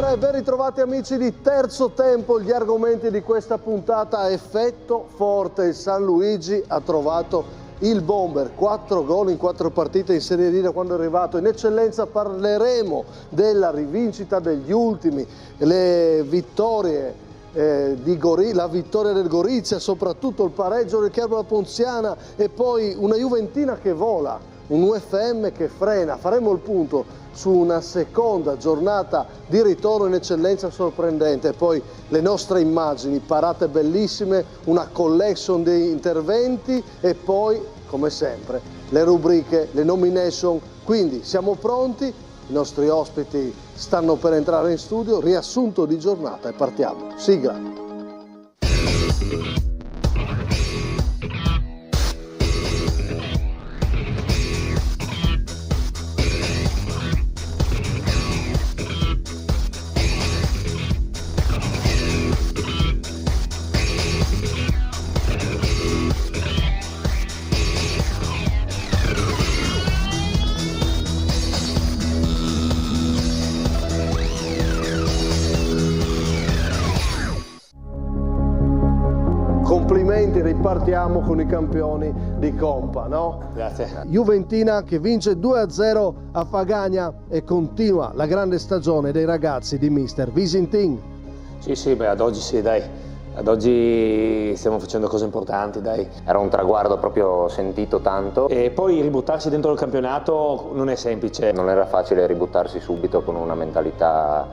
3, ben ritrovati amici di Terzo Tempo. Gli argomenti di questa puntata: effetto forte, il San Luigi ha trovato il bomber, 4 gol in 4 partite in Serie D da quando è arrivato in eccellenza. Parleremo della rivincita degli ultimi, le vittorie la vittoria del Gorizia, soprattutto il pareggio del Cherbola Ponziana e poi una Juventina che vola, un UFM che frena. Faremo il punto su una seconda giornata di ritorno in eccellenza sorprendente, poi le nostre immagini, parate bellissime, una collection di interventi e poi, come sempre, le rubriche, le nomination. Quindi siamo pronti, i nostri ospiti stanno per entrare in studio, riassunto di giornata e partiamo. Sigla. Complimenti, ripartiamo con i campioni di Coppa, no? Grazie. Juventina che vince 2-0 a Fagagna e continua la grande stagione dei ragazzi di mister Visintin. Sì, beh, ad oggi sì, dai. Ad oggi stiamo facendo cose importanti, dai. Era un traguardo proprio sentito tanto. E poi ributtarsi dentro il campionato non è semplice. Non era facile ributtarsi subito con una mentalità,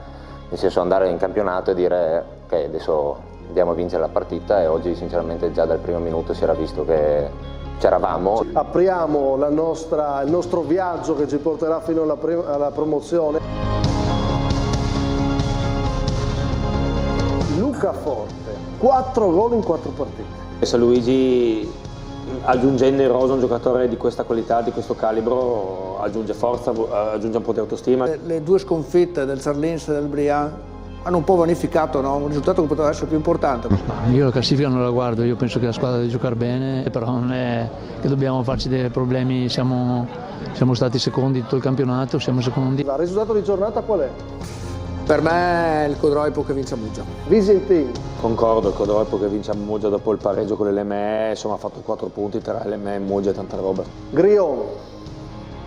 nel senso andare in campionato e dire ok, adesso andiamo a vincere la partita, e oggi sinceramente già dal primo minuto si era visto che c'eravamo. Apriamo il nostro viaggio che ci porterà fino alla promozione. Luca Forte, 4 gol in 4 partite. San Luigi, aggiungendo in rosa un giocatore di questa qualità, di questo calibro, aggiunge forza, aggiunge un po' di autostima. Le 2 sconfitte del Sarlense e del Brian hanno un po' vanificato, no? Un risultato che poteva essere più importante. Io la classifica non la guardo, io penso che la squadra deve giocare bene, però non è che dobbiamo farci dei problemi, siamo stati secondi tutto il campionato, siamo secondi. Il risultato di giornata qual è? Per me è il Codroipo che vince a Muggia. Visintin. Concordo, il Codroipo che vince a Muggia dopo il pareggio con l'LME, insomma ha fatto 4 punti tra LME e Muggia e tanta roba. Grion.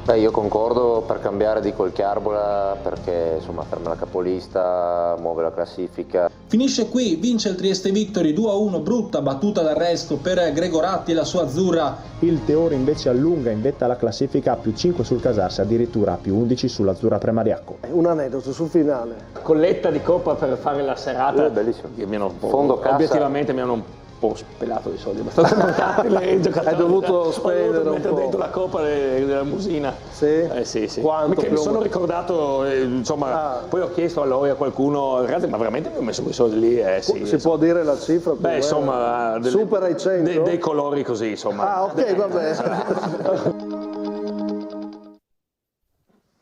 Beh, io concordo, per cambiare dico il Cherbola, perché insomma ferma la capolista, muove la classifica. Finisce qui, vince il Trieste Victory 2-1, brutta battuta d'arresto per Gregoratti e la sua azzurra. Il Teore invece allunga in vetta alla classifica a +5 sul Casarsi, addirittura a +11 sull'azzurra Premariacco. Un aneddoto sul finale. Colletta di coppa per fare la serata. Bellissimo. Che mi hanno Fondo cassa. Obiettivamente mi hanno un po' spelato di soldi, abbastanza portatili, giocatori. Hai dovuto spendere un mettere po'. dentro la coppa della Musina. Sì? Sì. Quanto Perché più mi o sono meno? ricordato, insomma, poi ho chiesto a loro, a qualcuno, ragazzi, ma veramente mi ho messo quei soldi lì? Sì, Si può dire la cifra? Beh, insomma, supera i 100? Dei colori così, insomma. Ah, ok, va bene.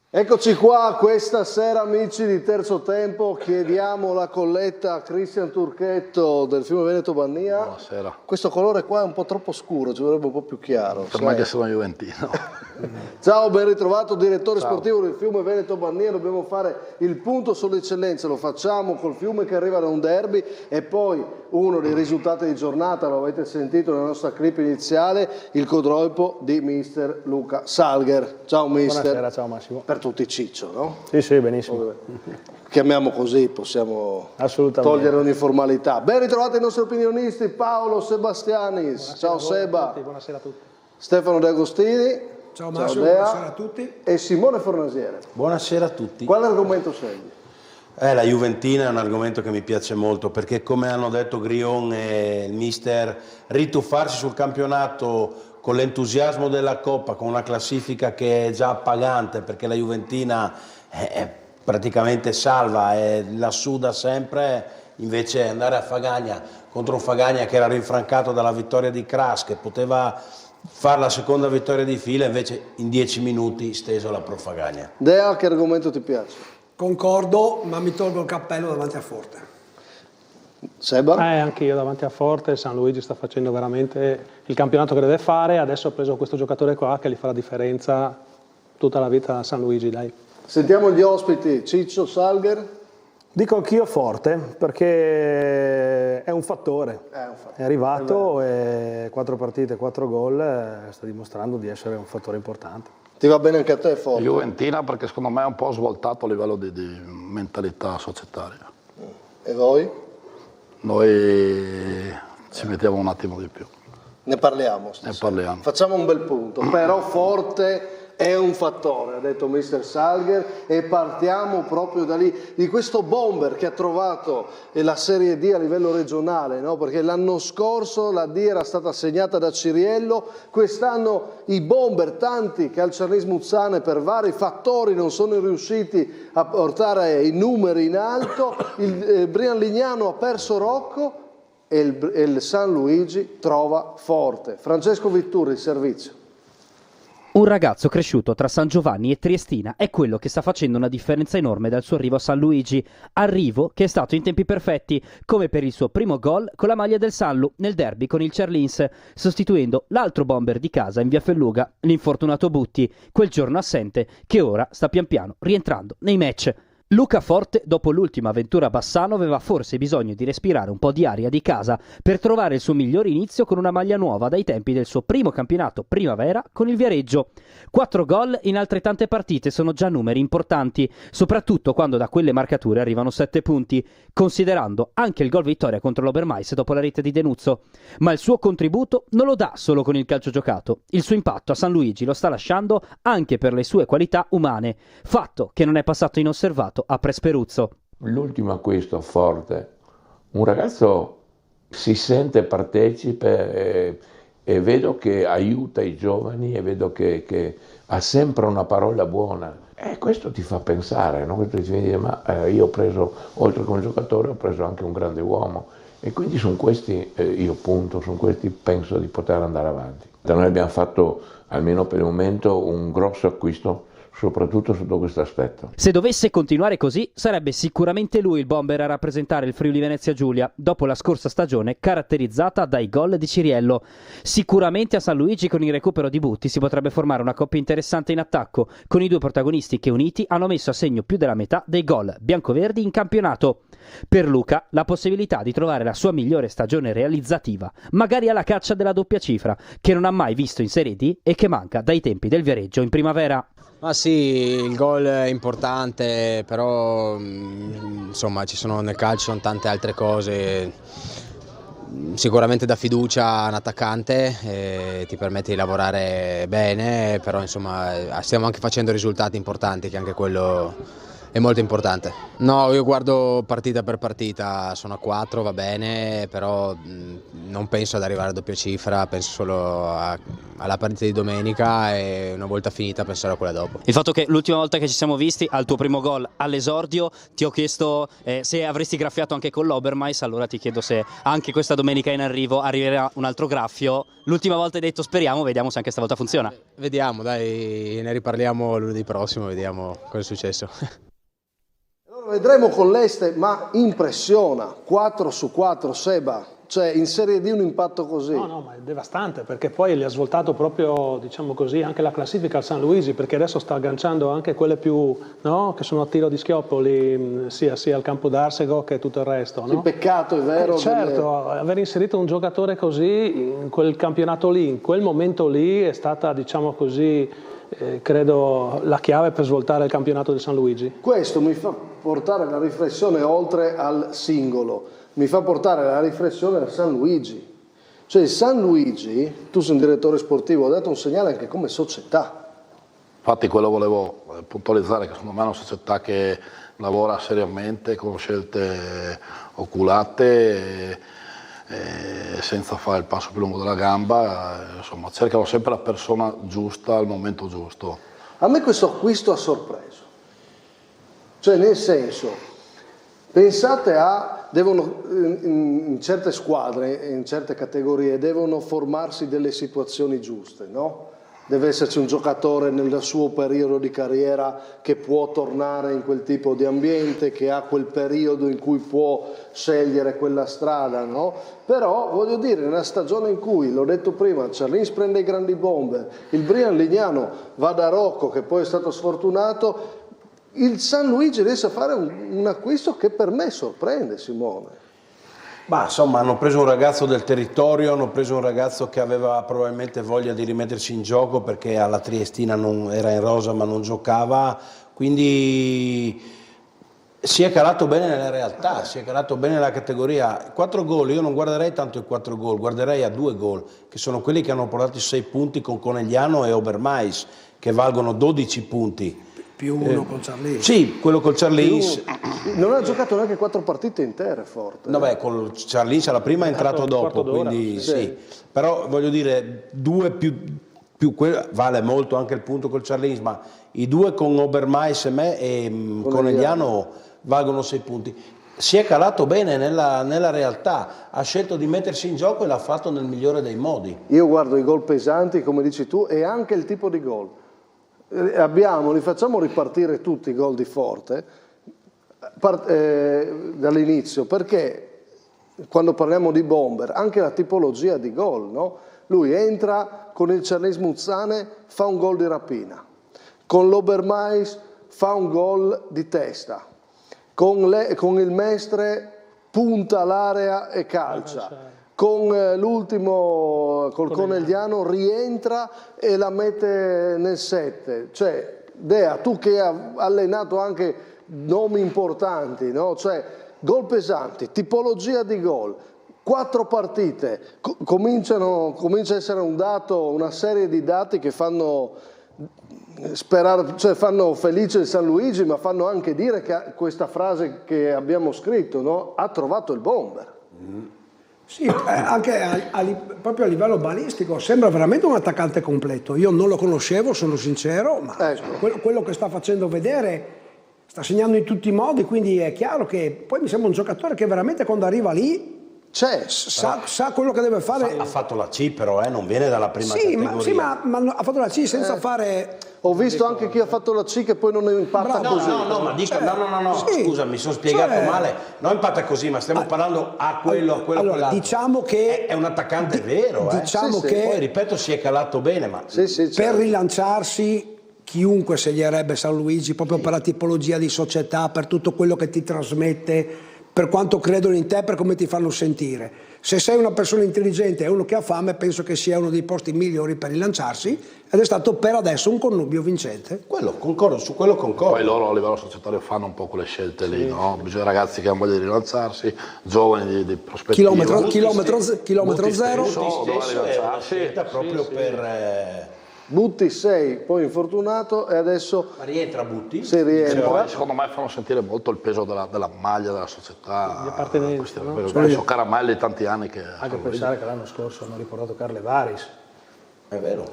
Eccoci qua, questa sera amici di Terzo Tempo chiediamo la colletta a Cristian Turchetto del Fiume Veneto Bannia. Buonasera. Questo colore qua è un po' troppo scuro, ci vorrebbe un po' più chiaro. Per me che sono juventino. Ciao, ben ritrovato direttore sportivo del Fiume Veneto Bannia. Dobbiamo fare il punto sull'eccellenza, lo facciamo col Fiume che arriva da un derby e poi uno dei risultati di giornata, lo avete sentito nella nostra clip iniziale, il Codroipo di mister Luca Salger. Ciao mister. Buonasera, ciao Massimo. Per tutti Ciccio, no? Sì, benissimo. Chiamiamo così, possiamo togliere ogni formalità. Ben ritrovati i nostri opinionisti, Paolo Sebastianis. Buonasera, ciao Seba. Buonasera a tutti. Stefano De Agostini. Ciao Massimo, Dea. buonasera a tutti. E Simone Fornasiere. Buonasera a tutti. Quale argomento scegli? La Juventina è un argomento che mi piace molto, perché come hanno detto Grion e il mister, rituffarsi sul campionato con l'entusiasmo della Coppa, con una classifica che è già appagante, perché la Juventina è praticamente salva, è lassù da sempre, invece andare a Fagagna contro un Fagagna che era rinfrancato dalla vittoria di Kras, che poteva fare la seconda vittoria di fila, invece in 10 minuti steso la Pro Fagagna. Dea, che argomento ti piace? Concordo, ma mi tolgo il cappello davanti a Forte. Seba? Anche io davanti a Forte. San Luigi sta facendo veramente il campionato che deve fare, adesso ha preso questo giocatore qua che gli fa la differenza tutta la vita a San Luigi, dai. Sentiamo gli ospiti, Ciccio Salger. Dico anch'io forte, perché è un fattore. È arrivato e 4 partite, 4 gol, sta dimostrando di essere un fattore importante. Ti va bene anche a te, forte? Juventina, perché secondo me è un po' svoltato a livello di mentalità societaria. E voi? Noi ci mettiamo un attimo di più. Ne parliamo. Ne parliamo. Facciamo un bel punto, però forte è un fattore, ha detto mister Salger, e partiamo proprio da lì, di questo bomber che ha trovato la Serie D a livello regionale, no? Perché l'anno scorso la D era stata segnata da Ciriello, quest'anno i bomber, tanti che al Charlis Muzzane per vari fattori non sono riusciti a portare i numeri in alto, il Brian Lignano ha perso Rocco e il San Luigi trova forte. Francesco Vitturri, il servizio. Un ragazzo cresciuto tra San Giovanni e Triestina è quello che sta facendo una differenza enorme dal suo arrivo a San Luigi. Arrivo che è stato in tempi perfetti, come per il suo primo gol con la maglia del Sanlu nel derby con il Cerlins, sostituendo l'altro bomber di casa in via Felluga, l'infortunato Butti, quel giorno assente, che ora sta pian piano rientrando nei match. Luca Forte, dopo l'ultima avventura a Bassano, aveva forse bisogno di respirare un po' di aria di casa per trovare il suo miglior inizio con una maglia nuova dai tempi del suo primo campionato primavera con il Viareggio. 4 gol in altrettante partite sono già numeri importanti, soprattutto quando da quelle marcature arrivano 7 punti, considerando anche il gol vittoria contro l'Obermais dopo la rete di Denuzzo. Ma il suo contributo non lo dà solo con il calcio giocato, il suo impatto a San Luigi lo sta lasciando anche per le sue qualità umane, fatto che non è passato inosservato a Presperuzzo. L'ultimo acquisto forte, un ragazzo si sente partecipe e vedo che aiuta i giovani e vedo che ha sempre una parola buona e questo ti fa pensare, no? Questo ti fa dire, ma io ho preso, oltre che un giocatore, ho preso anche un grande uomo e quindi su questi io punto, su questi penso di poter andare avanti. Noi abbiamo fatto, almeno per il momento, un grosso acquisto soprattutto sotto questo aspetto. Se dovesse continuare così, sarebbe sicuramente lui il bomber a rappresentare il Friuli Venezia Giulia, dopo la scorsa stagione caratterizzata dai gol di Ciriello. Sicuramente a San Luigi con il recupero di Butti si potrebbe formare una coppia interessante in attacco, con i due protagonisti che uniti hanno messo a segno più della metà dei gol biancoverdi in campionato. Per Luca la possibilità di trovare la sua migliore stagione realizzativa, magari alla caccia della doppia cifra, che non ha mai visto in Serie D e che manca dai tempi del Viareggio in primavera. Ma sì, il gol è importante, però insomma nel calcio tante altre cose. Sicuramente dà fiducia a un attaccante, ti permette di lavorare bene, però insomma stiamo anche facendo risultati importanti, che anche quello è molto importante. No, io guardo partita per partita, sono a 4, va bene, però non penso ad arrivare a doppia cifra, penso solo alla partita di domenica e una volta finita penserò a quella dopo. Il fatto che l'ultima volta che ci siamo visti, al tuo primo gol all'esordio, ti ho chiesto se avresti graffiato anche con l'Obermais, allora ti chiedo se anche questa domenica in arrivo arriverà un altro graffio. L'ultima volta hai detto speriamo, vediamo se anche stavolta funziona. Vediamo, dai, ne riparliamo lunedì prossimo, vediamo cosa è successo. Vedremo con l'Este, ma impressiona, 4 su 4 Seba, cioè in Serie D un impatto così. No, ma è devastante, perché poi gli ha svoltato proprio, diciamo così, anche la classifica al San Luigi, perché adesso sta agganciando anche quelle più, no, che sono a tiro di schiopoli, sia al campo d'Arsego che tutto il resto. No? Il peccato, è vero. Certo, aver inserito un giocatore così in quel campionato lì, in quel momento lì, è stata, diciamo così, credo la chiave per svoltare il campionato del San Luigi. Questo mi fa portare la riflessione oltre al singolo, mi fa portare la riflessione al San Luigi. Cioè il San Luigi, tu sei un direttore sportivo, ha dato un segnale anche come società. Infatti quello volevo puntualizzare, che secondo me è una società che lavora seriamente, con scelte oculate, senza fare il passo più lungo della gamba, insomma cercano sempre la persona giusta al momento giusto. A me questo acquisto ha sorpreso, cioè nel senso, pensate in certe squadre, in certe categorie devono formarsi delle situazioni giuste, no? Deve esserci un giocatore nel suo periodo di carriera che può tornare in quel tipo di ambiente, che ha quel periodo in cui può scegliere quella strada, no? Però voglio dire, nella stagione in cui, l'ho detto prima, il Cerlins prende i grandi bomber, il Brian Lignano va da Rocco che poi è stato sfortunato, il San Luigi riesce a fare un acquisto che per me sorprende, Simone. Ma insomma, hanno preso un ragazzo del territorio, hanno preso un ragazzo che aveva probabilmente voglia di rimettersi in gioco perché alla Triestina non era in rosa ma non giocava, quindi si è calato bene nella realtà, si è calato bene nella categoria. 4 gol, io non guarderei tanto i 4 gol, guarderei a 2 gol, che sono quelli che hanno portato i 6 punti con Conegliano e Obermais, che valgono 12 punti. Più uno col Charlis. Sì, quello col Charlis. Non ha giocato neanche 4 partite intere, Forte. Vabbè, col Charlis alla prima è entrato dopo, quindi sì. Però voglio dire, 2 più vale molto anche il punto col Charlis, ma i 2 con Obermais e me e Conegliano valgono 6 punti. Si è calato bene nella realtà, ha scelto di mettersi in gioco e l'ha fatto nel migliore dei modi. Io guardo i gol pesanti, come dici tu, e anche il tipo di gol. Li facciamo ripartire tutti i gol di Forte dall'inizio, perché quando parliamo di bomber, anche la tipologia di gol, no? Lui entra con il Charlis Muzzane, fa un gol di rapina, con l'Obermais fa un gol di testa, con il Mestre punta l'area e calcia. Con l'ultimo, col Conegliano, rientra e la mette nel 7. Cioè, Dea, tu che hai allenato anche nomi importanti, no? Cioè, gol pesanti, tipologia di gol, 4 partite, comincia a essere un dato, una serie di dati che fanno sperare, cioè fanno felice il San Luigi, ma fanno anche dire che questa frase che abbiamo scritto, no? Ha trovato il bomber. Sì, anche proprio a livello balistico sembra veramente un attaccante completo. Io non lo conoscevo, sono sincero, ma quello che sta facendo vedere sta segnando in tutti i modi, quindi è chiaro che poi mi sembra un giocatore che veramente quando arriva lì sa quello che deve fare. Ha fatto la C però, non viene dalla prima categoria. Sì, ma ha fatto la C senza fare... Ho visto anche chi ha fatto la C che poi non impatta così. No, sì, scusa, mi sono spiegato male. Non impatta così, ma stiamo parlando a quello, allora, diciamo che è un attaccante vero. Diciamo che poi ripeto, si è calato bene, ma per rilanciarsi chiunque sceglierebbe San Luigi proprio per la tipologia di società, per tutto quello che ti trasmette, per quanto credono in te, per come ti fanno sentire. Se sei una persona intelligente e uno che ha fame, penso che sia uno dei posti migliori per rilanciarsi, ed è stato per adesso un connubio vincente. Su quello concordo. Poi loro a livello societario fanno un po' quelle scelte lì, no? Bisogna ragazzi che hanno voglia di rilanciarsi, giovani di prospettiva. Chilometro zero. È una scelta proprio per... Butti 6, poi infortunato e adesso... Ma rientra Butti? Si rientra. Secondo me fanno sentire molto il peso della maglia della società. Gli appartenenza, no? Sono caramelli tanti anni che... Anche pensare che l'anno scorso hanno riportato Carlevaris. È vero.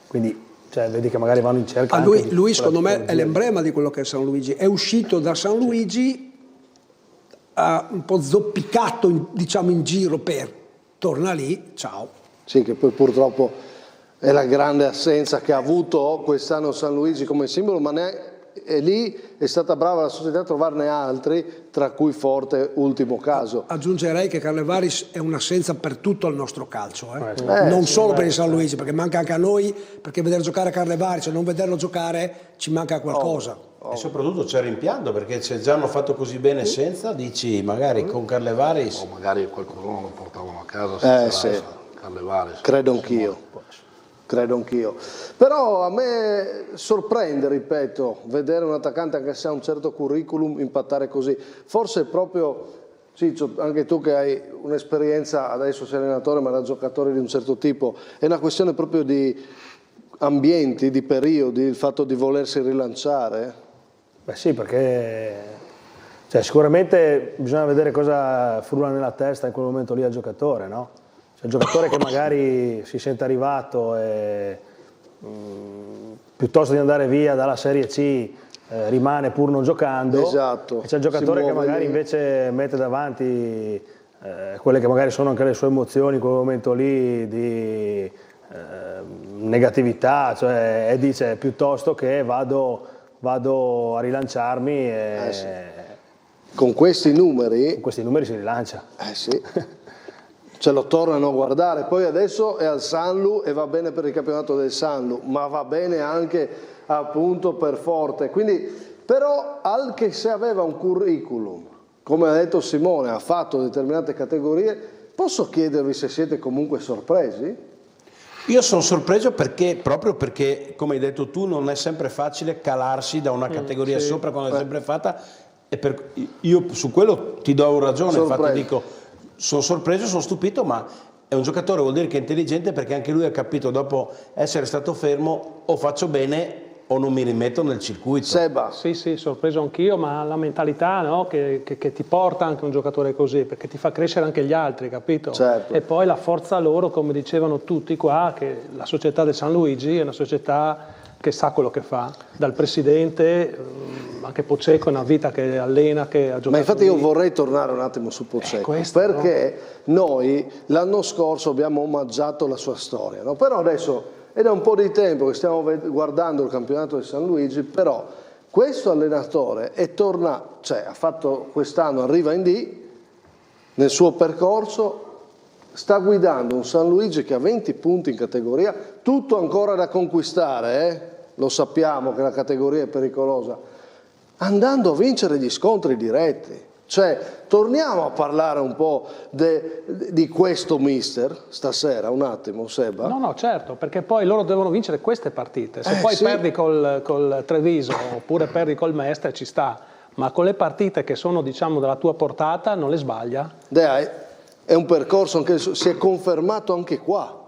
Quindi, cioè, vedi che magari vanno in cerca lui secondo me è l'emblema di quello che è San Luigi. È uscito da San Luigi un po' zoppicato, diciamo, in giro torna lì, ciao. Sì, che poi purtroppo... è la grande assenza che ha avuto quest'anno San Luigi come simbolo, ma lì è stata brava la società a trovarne altri, tra cui Forte, ultimo caso. Aggiungerei che Carlevaris è un'assenza per tutto il nostro calcio, non solo per il San Luigi, perché manca anche a noi, perché vedere giocare Carlevaris e non vederlo giocare ci manca qualcosa. E soprattutto c'è rimpianto, perché se già hanno fatto così bene senza, dici magari con Carlevaris... O magari qualcuno lo portavano a casa senza Carlevaris. Credo anch'io. Però a me sorprende, ripeto, vedere un attaccante anche se ha un certo curriculum impattare così. Forse proprio, Ciccio, anche tu che hai un'esperienza, adesso sei allenatore ma da giocatore di un certo tipo, è una questione proprio di ambienti, di periodi, il fatto di volersi rilanciare? Beh sì, perché sicuramente bisogna vedere cosa frulla nella testa in quel momento lì al giocatore, no? Cioè, il giocatore che magari si sente arrivato e piuttosto di andare via dalla Serie C rimane pur non giocando. Esatto. E c'è il giocatore che magari invece mette davanti quelle che magari sono anche le sue emozioni in quel momento lì di negatività, cioè, e dice piuttosto che vado a rilanciarmi sì. Con questi numeri si rilancia. Sì. Ce lo tornano a guardare, poi adesso è al Sanlu e va bene per il campionato del Sanlu, ma va bene anche appunto per Forte, quindi però anche se aveva un curriculum, come ha detto Simone, ha fatto determinate categorie, posso chiedervi se siete comunque sorpresi? Io sono sorpreso proprio perché, come hai detto tu, non è sempre facile calarsi da una categoria sopra quando è sempre fatta, e io su quello ti do ragione, infatti dico, sono sorpreso, sono stupito, ma è un giocatore, vuol dire che è intelligente, perché anche lui ha capito, dopo essere stato fermo, o faccio bene o non mi rimetto nel circuito. Seba. Sì, sorpreso anch'io, ma la mentalità, no, che ti porta anche un giocatore così, perché ti fa crescere anche gli altri, capito? Certo. E poi la forza loro, come dicevano tutti qua, che la società del San Luigi è una società che sa quello che fa, dal presidente, anche Poceco è una vita che allena, che ha giocato. Ma infatti io vorrei tornare un attimo su Poceco, perché noi l'anno scorso abbiamo omaggiato la sua storia, no? Però adesso è da un po' di tempo che stiamo guardando il campionato del San Luigi, però questo allenatore è tornato, cioè ha fatto quest'anno, arriva in D, nel suo percorso sta guidando un San Luigi che ha 20 punti in categoria, tutto ancora da conquistare, lo sappiamo che la categoria è pericolosa, andando a vincere gli scontri diretti. Cioè, torniamo a parlare un po' di questo mister stasera, un attimo, Seba. No, certo, perché poi loro devono vincere queste partite. Se poi perdi col Treviso oppure perdi col Mestre ci sta, ma con le partite che sono, diciamo, della tua portata non le sbaglia. È un percorso che si è confermato anche qua.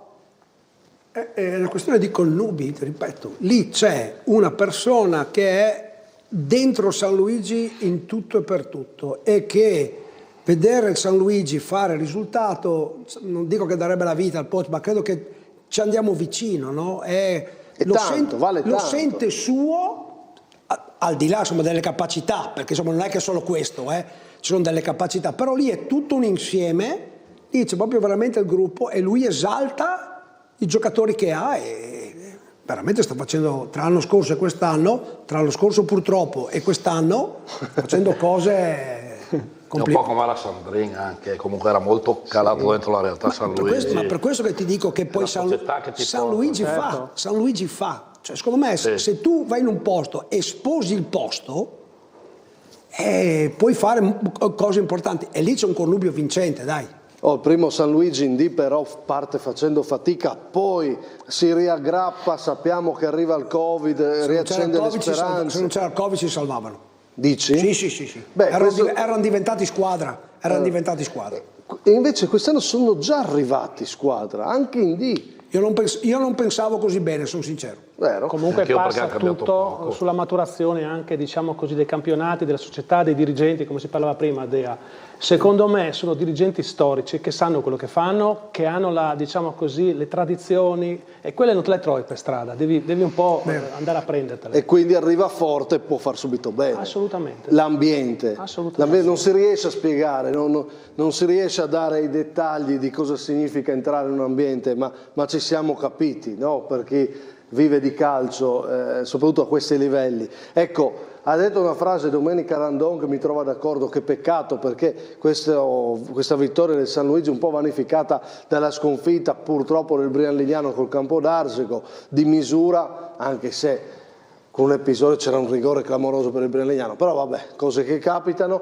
È una questione di connubi, ti ripeto. Lì c'è una persona che è dentro San Luigi in tutto e per tutto, e che vedere il San Luigi fare risultato, non dico che darebbe la vita al coach, ma credo che ci andiamo vicino, no? Lo sente suo, al di là, insomma, delle capacità, perché insomma non è che solo questo, ci sono delle capacità, però lì è tutto un insieme, lì c'è proprio veramente il gruppo e lui esalta i giocatori che ha e veramente sta facendo, tra l'anno scorso e quest'anno, tra l'anno scorso purtroppo e quest'anno, facendo cose un po' come la Sandrin anche, comunque era molto calato dentro la realtà San Luigi. Ma per questo che ti dico che poi San Luigi fa, cioè secondo me se tu vai in un posto e sposi il posto, puoi fare cose importanti, e lì c'è un connubio vincente, dai. Il primo San Luigi in D però parte facendo fatica, poi si riaggrappa, sappiamo che arriva il Covid, riaccende le speranze. Se non c'era il Covid si salvavano. Dici? Sì. Beh, erano diventati squadra, E invece quest'anno sono già arrivati squadra, anche in D. Io non pensavo così bene, sono sincero. Vero? Comunque passa tutto sulla maturazione anche, diciamo così, dei campionati, della società, dei dirigenti, come si parlava prima, Dea. Secondo me sono dirigenti storici che sanno quello che fanno, che hanno diciamo così, le tradizioni, e quelle non te le trovi per strada, devi un po' andare a prendertele. E quindi arriva forte e può far subito bene. Assolutamente. L'ambiente. Non si riesce a spiegare, non si riesce a dare i dettagli di cosa significa entrare in un ambiente, ma ci siamo capiti, no? Per chi vive di calcio, soprattutto a questi livelli. Ecco, ha detto una frase Domenica Randon che mi trova d'accordo, che peccato perché questa vittoria del San Luigi un po' vanificata dalla sconfitta purtroppo del Brian Lignano col Campo d'Arsego, di misura, anche se con un episodio c'era un rigore clamoroso per il Brian Lignano, però vabbè, cose che capitano,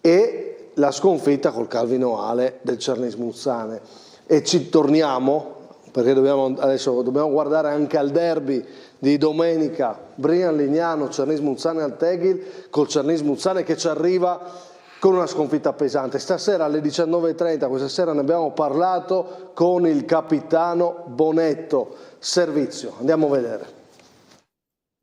e la sconfitta col Calvino Ale del Cernis Muzzane. E ci torniamo, perché adesso dobbiamo guardare anche al derby di domenica, Brian Lignano, Cernis Muzzane al Tegil, col Cernis Muzzane che ci arriva con una sconfitta pesante. Stasera alle 19:30, questa sera ne abbiamo parlato con il capitano Bonetto. Servizio, andiamo a vedere.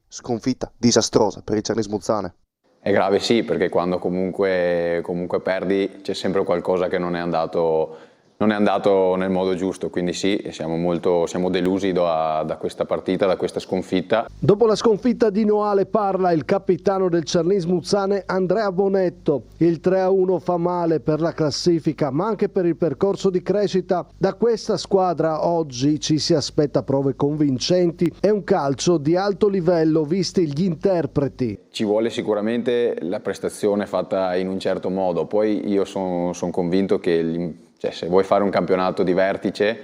Sconfitta disastrosa per il Cernis Muzzane. È grave, sì, perché quando comunque perdi c'è sempre qualcosa che non è andato nel modo giusto, quindi sì, siamo delusi da questa partita, da questa sconfitta. Dopo la sconfitta di Noale parla il capitano del Cernis Muzzane Andrea Bonetto. Il 3-1 fa male per la classifica, ma anche per il percorso di crescita. Da questa squadra oggi ci si aspetta prove convincenti e un calcio di alto livello visti gli interpreti. Ci vuole sicuramente la prestazione fatta in un certo modo, poi io sono convinto che se vuoi fare un campionato di vertice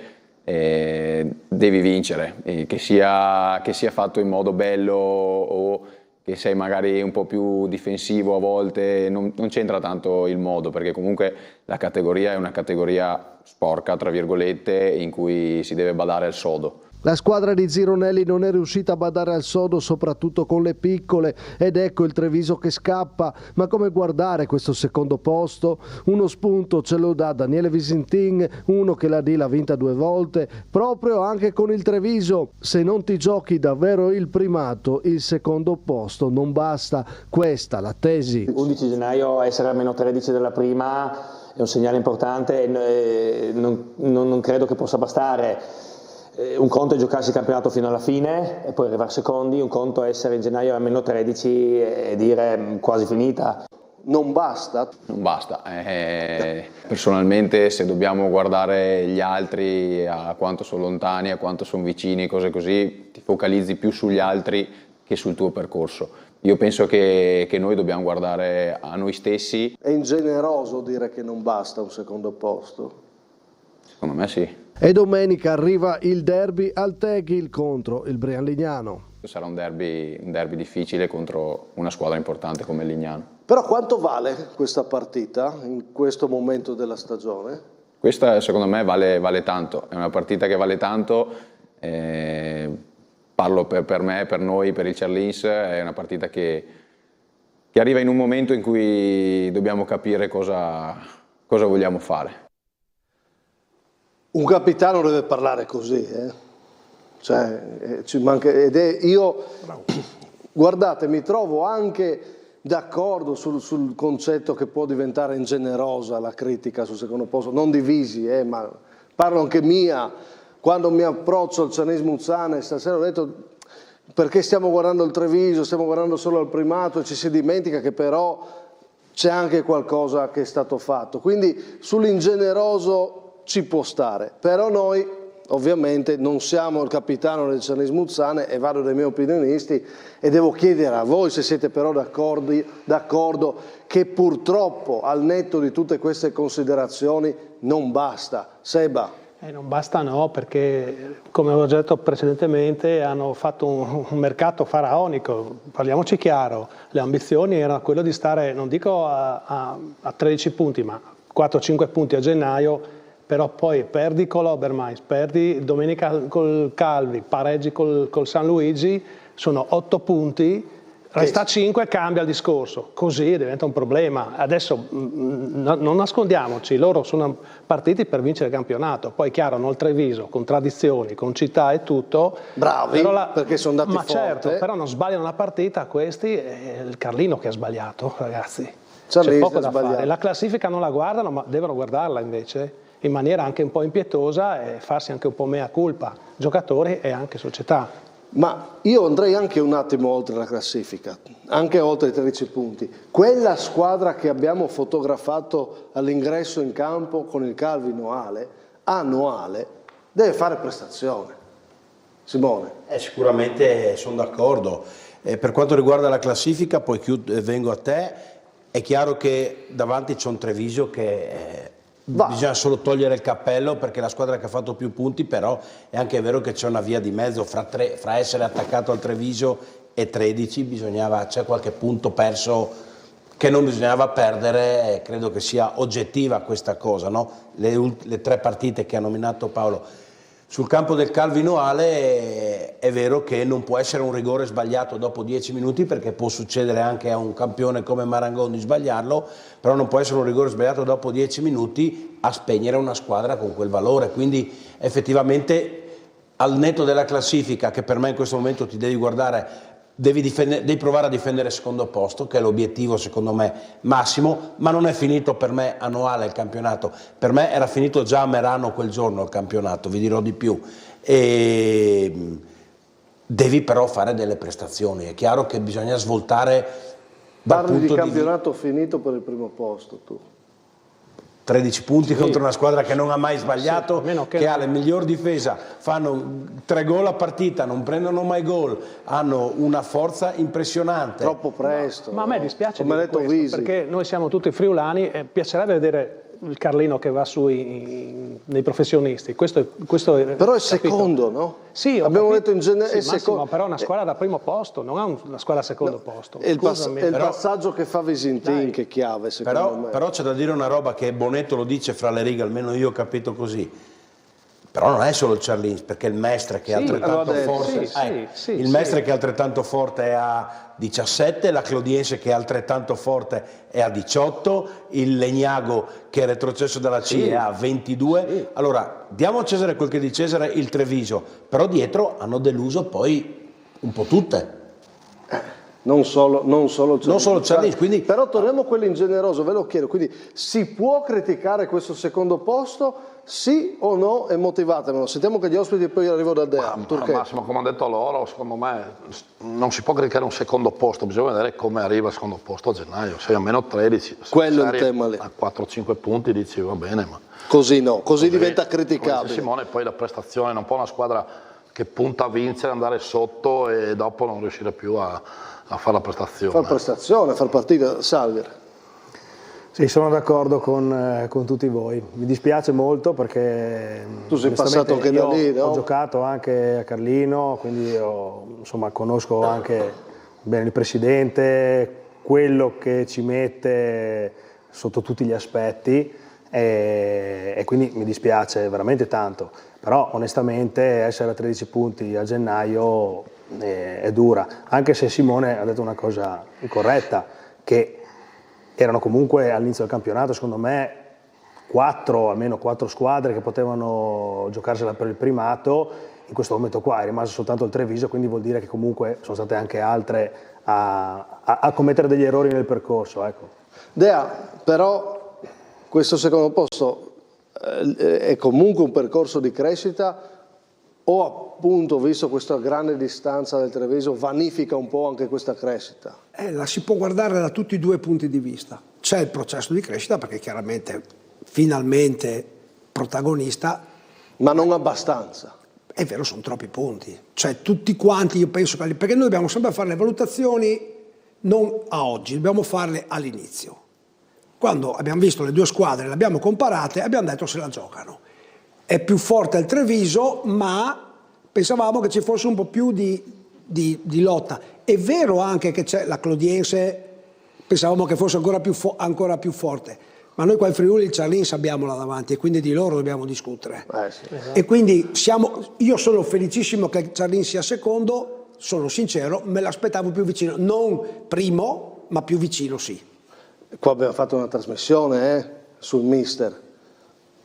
devi vincere, che sia fatto in modo bello o che sei magari un po' più difensivo a volte, non c'entra tanto il modo, perché comunque la categoria è una categoria sporca, tra virgolette, in cui si deve badare al sodo. La squadra di Zironelli non è riuscita a badare al sodo soprattutto con le piccole ed ecco il Treviso che scappa, ma come guardare questo secondo posto? Uno spunto ce lo dà Daniele Visintin, uno che la D l'ha vinta 2 volte, proprio anche con il Treviso. Se non ti giochi davvero il primato, il secondo posto non basta, questa la tesi. 11 gennaio essere a meno 13 della prima è un segnale importante e non credo che possa bastare. Un conto è giocarsi il campionato fino alla fine e poi arrivare secondi, un conto è essere in gennaio a meno 13 e dire quasi finita. Non basta? Non basta. Personalmente, se dobbiamo guardare gli altri, a quanto sono lontani, a quanto sono vicini, cose così, ti focalizzi più sugli altri che sul tuo percorso. Io penso che noi dobbiamo guardare a noi stessi. È ingeneroso dire che non basta un secondo posto? Secondo me sì. E domenica arriva il derby al Tegil contro il Brian Lignano. Sarà un derby difficile contro una squadra importante come il Lignano. Però quanto vale questa partita in questo momento della stagione? Questa secondo me vale tanto, è una partita che vale tanto, parlo per me, per noi, per il Charlins, è una partita che arriva in un momento in cui dobbiamo capire cosa vogliamo fare. Un capitano deve parlare così, Cioè, ci manca, io, guardate, mi trovo anche d'accordo sul concetto che può diventare ingenerosa la critica sul secondo posto, non divisi, ma parlo anche mia, quando mi approccio al Cianis Muzzane, stasera ho detto perché stiamo guardando il Treviso, stiamo guardando solo al primato e ci si dimentica che però c'è anche qualcosa che è stato fatto, quindi sull'ingeneroso ci può stare, però noi ovviamente non siamo il capitano del Cianis Muzzane e vado dai miei opinionisti e devo chiedere a voi se siete però d'accordo che purtroppo al netto di tutte queste considerazioni non basta. Seba? Non basta no, perché come avevo già detto precedentemente hanno fatto un mercato faraonico, parliamoci chiaro, le ambizioni erano quelle di stare, non dico a 13 punti, ma 4-5 punti a gennaio. Però poi perdi con l'Obermais, perdi domenica col Calvi, pareggi col San Luigi, sono 8 punti, resta 5 cambia il discorso, così diventa un problema. Adesso non nascondiamoci, loro sono partiti per vincere il campionato, poi chiaro hanno il Treviso, con tradizioni, con città e tutto. Bravi, perché sono andati forte. Certo, però non sbagliano la partita questi, è il Carlino che ha sbagliato, ragazzi. C'è poco da fare, la classifica non la guardano, ma devono guardarla invece in maniera anche un po' impietosa e farsi anche un po' mea culpa, giocatori e anche società. Ma io andrei anche un attimo oltre la classifica, anche oltre i 13 punti. Quella squadra che abbiamo fotografato all'ingresso in campo con il Calvi annuale, deve fare prestazione. Simone? Sicuramente sono d'accordo. Per quanto riguarda la classifica, poi vengo a te, è chiaro che davanti c'è un Treviso che... bisogna solo togliere il cappello perché è la squadra che ha fatto più punti, però è anche vero che c'è una via di mezzo fra essere attaccato al Treviso e 13, c'è qualche punto perso che non bisognava perdere, credo che sia oggettiva questa cosa, no? Le 3 partite che ha nominato Paolo. Sul campo del Calvinoale è vero che non può essere un rigore sbagliato dopo 10 minuti perché può succedere anche a un campione come Marangon di sbagliarlo, però non può essere un rigore sbagliato dopo 10 minuti a spegnere una squadra con quel valore, quindi effettivamente al netto della classifica che per me in questo momento ti devi guardare, devi provare a difendere il secondo posto, che è l'obiettivo secondo me massimo, ma non è finito per me annuale il campionato, per me era finito già a Merano quel giorno il campionato, vi dirò di più, e devi però fare delle prestazioni, è chiaro che bisogna svoltare. Parli di campionato finito per il primo posto tu. 13 punti contro una squadra che non ha mai sbagliato, che ha la miglior difesa, fanno 3 gol a partita, non prendono mai gol, hanno una forza impressionante. Troppo presto. Ma a me dispiace questo, perché noi siamo tutti friulani e piacerebbe vedere il Carlino che va nei professionisti. Questo però è secondo, no? Sì, abbiamo detto in genere è secondo. Però è una squadra da primo posto, non è una squadra da secondo posto. È il passaggio che fa Visintin che è chiave, secondo me. Però c'è da dire una roba che Bonetto lo dice fra le righe, almeno io ho capito così. Però non è solo il Charlins, perché il Mestre che è altrettanto forte, il Mestre che è altrettanto forte è a 17, la Clodiense che è altrettanto forte è a 18, il Legnago che è retrocesso dalla C è a 22. Allora, diamo a Cesare quel che è di Cesare, il Treviso, però dietro hanno deluso poi un po' tutte. Non solo il Charlins, quindi... Però torniamo a quello ingeneroso, ve lo chiedo, quindi si può criticare questo secondo posto? Sì o no? E motivatemelo. Sentiamo che gli ospiti poi arrivano da Dea. Massimo, come hanno detto loro, secondo me non si può criticare un secondo posto, bisogna vedere come arriva il secondo posto a gennaio. Se almeno 13, quello è il tema lì. A 4-5 punti dici va bene, ma così no, così diventa criticabile. Simone, poi la prestazione, non può una squadra che punta a vincere, andare sotto e dopo non riuscire più a fare la prestazione. Far prestazione, far partita. Salvir. Sì, sono d'accordo con tutti voi. Mi dispiace molto perché tu sei passato anche da lì, no? Ho giocato anche a Carlino, quindi conosco anche bene il presidente, quello che ci mette sotto tutti gli aspetti e quindi mi dispiace veramente tanto. Però onestamente essere a 13 punti a gennaio è dura, anche se Simone ha detto una cosa corretta, che erano comunque all'inizio del campionato, secondo me, almeno 4 squadre che potevano giocarsela per il primato. In questo momento qua è rimasto soltanto il Treviso, quindi vuol dire che comunque sono state anche altre a commettere degli errori nel percorso. Ecco. Dea, però questo secondo posto è comunque un percorso di crescita o appunto, visto questa grande distanza del Treviso, vanifica un po' anche questa crescita? La si può guardare da tutti i due punti di vista. C'è il processo di crescita perché chiaramente finalmente protagonista. Ma non abbastanza. È vero, sono troppi punti. Cioè tutti quanti, io penso che... Perché noi dobbiamo sempre fare le valutazioni non a oggi, dobbiamo farle all'inizio. Quando abbiamo visto le due squadre, le abbiamo comparate, abbiamo detto se la giocano. È più forte il Treviso, ma pensavamo che ci fosse un po' più di lotta. È vero anche che c'è la Clodiense, pensavamo che fosse ancora più forte, ma noi qua in Friuli il Charlins abbiamo là davanti e quindi di loro dobbiamo discutere. Sì. E quindi io sono felicissimo che il Charlins sia secondo, sono sincero, me l'aspettavo più vicino, non primo, ma più vicino sì. Qua abbiamo fatto una trasmissione sul mister,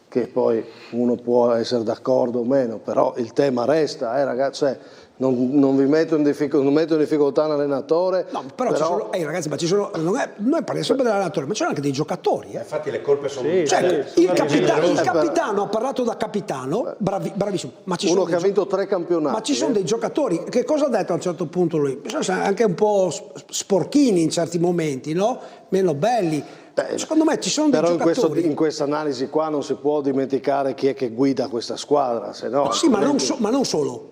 che poi uno può essere d'accordo o meno, però il tema resta, ragazzi, cioè, non vi metto in difficoltà un allenatore. No, però ci sono, ragazzi, ma ci sono, noi parliamo sempre dell'allenatore, ma ci sono anche dei giocatori. Infatti le colpe sono... il capitano, ha parlato da capitano, bravissimo. Ma ci uno che ha vinto 3 campionati. Ma ci sono dei giocatori, che cosa ha detto a un certo punto lui? Bisogna anche un po' sporchini in certi momenti, no? Meno belli. Secondo me ci sono dei giocatori. Però in questa analisi qua non si può dimenticare chi è che guida questa squadra, se no... Sì, ma non solo.